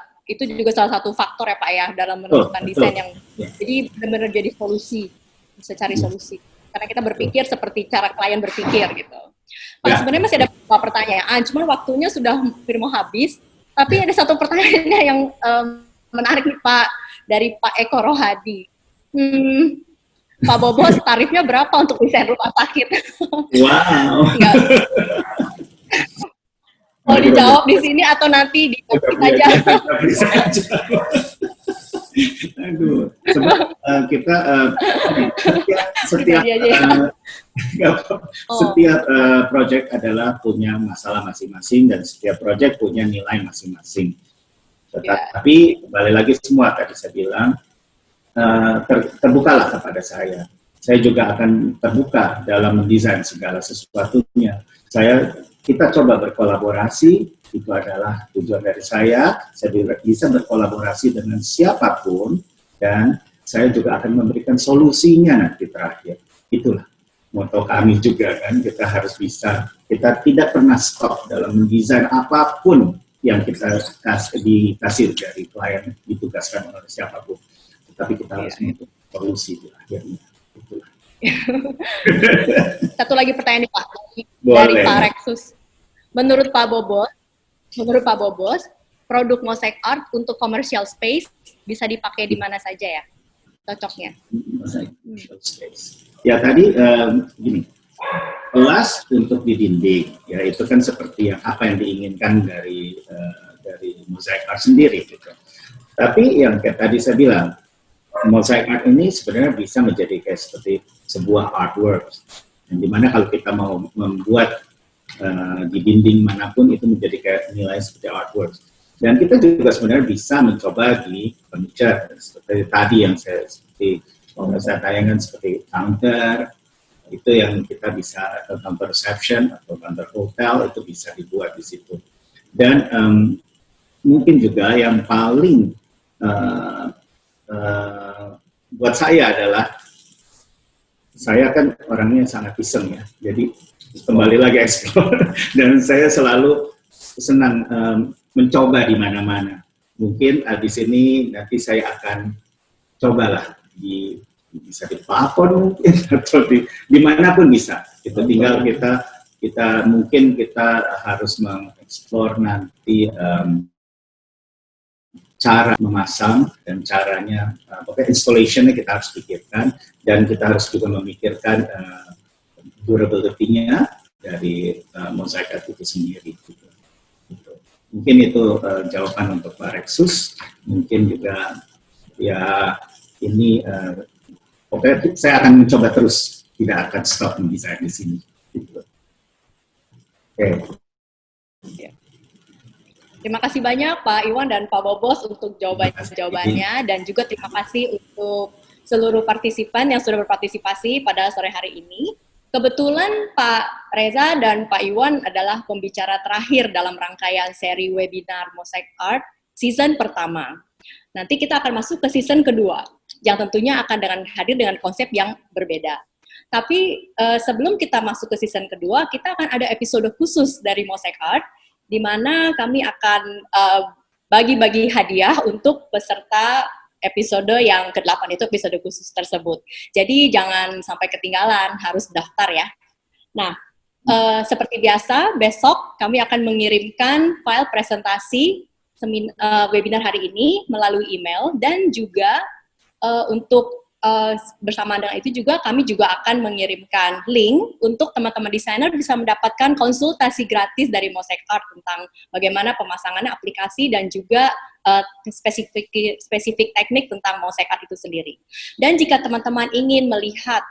salah satu faktor ya Pak ya dalam menentukan desain yang jadi benar-benar jadi solusi, bisa cari solusi. Karena kita berpikir seperti cara klien berpikir gitu. Pak, sebenarnya masih ada beberapa pertanyaan, cuman waktunya sudah hampir mau habis. Tapi ada satu pertanyaannya yang menarik nih Pak, dari Pak Eko Rohadi. Pak Bobos, tarifnya berapa untuk desain rumah sakit? Wow. Mau dijawab di sini atau nanti di aja? Aduh, sebab kita setiap proyek adalah punya masalah masing-masing dan setiap proyek punya nilai masing-masing. Tetapi balik lagi semua tadi saya bilang terbukalah kepada saya. Saya juga akan terbuka dalam mendesain segala sesuatunya. Kita coba berkolaborasi, itu adalah tujuan dari saya bisa berkolaborasi dengan siapapun, dan saya juga akan memberikan solusinya nanti terakhir. Itulah moto kami juga kan, kita harus bisa, kita tidak pernah stop dalam mendesain apapun yang kita dikasih dari klien, ditugaskan oleh siapapun. Tapi kita harus membuat solusi di akhirnya. Itulah. Satu lagi pertanyaan nih Pak, dari Pak Rexus. Menurut Pak Bobos, produk Mosaic Art untuk commercial space bisa dipakai di mana saja ya? Cocoknya? Ya tadi gini, luas untuk di dinding, ya itu kan seperti apa yang diinginkan dari Mosaic Art sendiri gitu. Tapi yang kayak tadi saya bilang, Mosaic Art ini sebenarnya bisa menjadi kayak seperti sebuah artwork, yang dimana kalau kita mau membuat di dinding manapun itu menjadi kayak nilai seperti artwork. Dan kita juga sebenarnya bisa mencoba di furniture, seperti tadi yang seperti saya tayangkan seperti counter, itu yang kita bisa, atau counter reception atau counter hotel itu bisa dibuat di situ. Dan mungkin juga yang paling buat saya adalah, saya kan orangnya sangat iseng ya, jadi kembali lagi explore, dan saya selalu senang mencoba di mana-mana. Mungkin di sini nanti saya akan cobalah bisa di plafon mungkin atau di manapun bisa. Itu tinggal kita mungkin kita harus mengeksplor nanti cara memasang dan caranya, pokoknya installation-nya kita harus pikirkan, dan kita harus juga memikirkan durability-nya dari Mosaic Art itu sendiri. Gitu. Mungkin itu jawaban untuk Pak Rexus. Mungkin juga ya ini pokoknya saya akan mencoba terus, tidak akan stop mendesain di sini. Gitu. Oke. Terima kasih banyak Pak Iwan dan Pak Bobos untuk jawabannya, dan juga terima kasih untuk seluruh partisipan yang sudah berpartisipasi pada sore hari ini. Kebetulan Pak Reza dan Pak Iwan adalah pembicara terakhir dalam rangkaian seri webinar Mosaic Art season pertama. Nanti kita akan masuk ke season kedua, yang tentunya akan hadir dengan konsep yang berbeda. Tapi sebelum kita masuk ke season kedua, kita akan ada episode khusus dari Mosaic Art, di mana kami akan bagi-bagi hadiah untuk peserta episode yang ke-8, itu episode khusus tersebut. Jadi jangan sampai ketinggalan, harus daftar ya. Nah, seperti biasa, besok kami akan mengirimkan file presentasi webinar hari ini melalui email, dan juga untuk bersamaan dengan itu juga kami juga akan mengirimkan link untuk teman-teman desainer bisa mendapatkan konsultasi gratis dari Mosaic Art tentang bagaimana pemasangannya aplikasi dan juga spesifik teknik tentang Mosaic Art itu sendiri. Dan jika teman-teman ingin melihat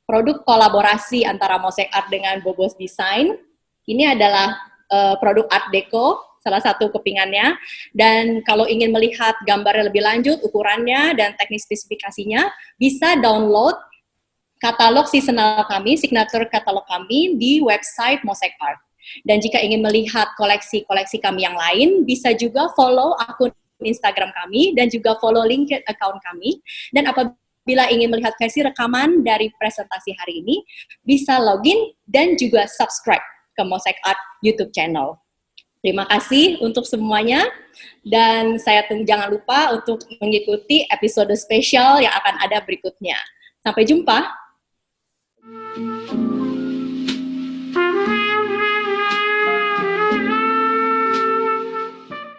produk kolaborasi antara Mosaic Art dengan Bobos Design, ini adalah produk Art Deco, salah satu kepingannya. Dan kalau ingin melihat gambarnya lebih lanjut, ukurannya dan teknik spesifikasinya, bisa download katalog seasonal kami, signature katalog kami di website Mosaic Art. Dan jika ingin melihat koleksi-koleksi kami yang lain, bisa juga follow akun Instagram kami dan juga follow LinkedIn account kami. Dan apabila ingin melihat versi rekaman dari presentasi hari ini, bisa login dan juga subscribe ke Mosaic Art YouTube channel. Terima kasih untuk semuanya, dan jangan lupa untuk mengikuti episode spesial yang akan ada berikutnya. Sampai jumpa.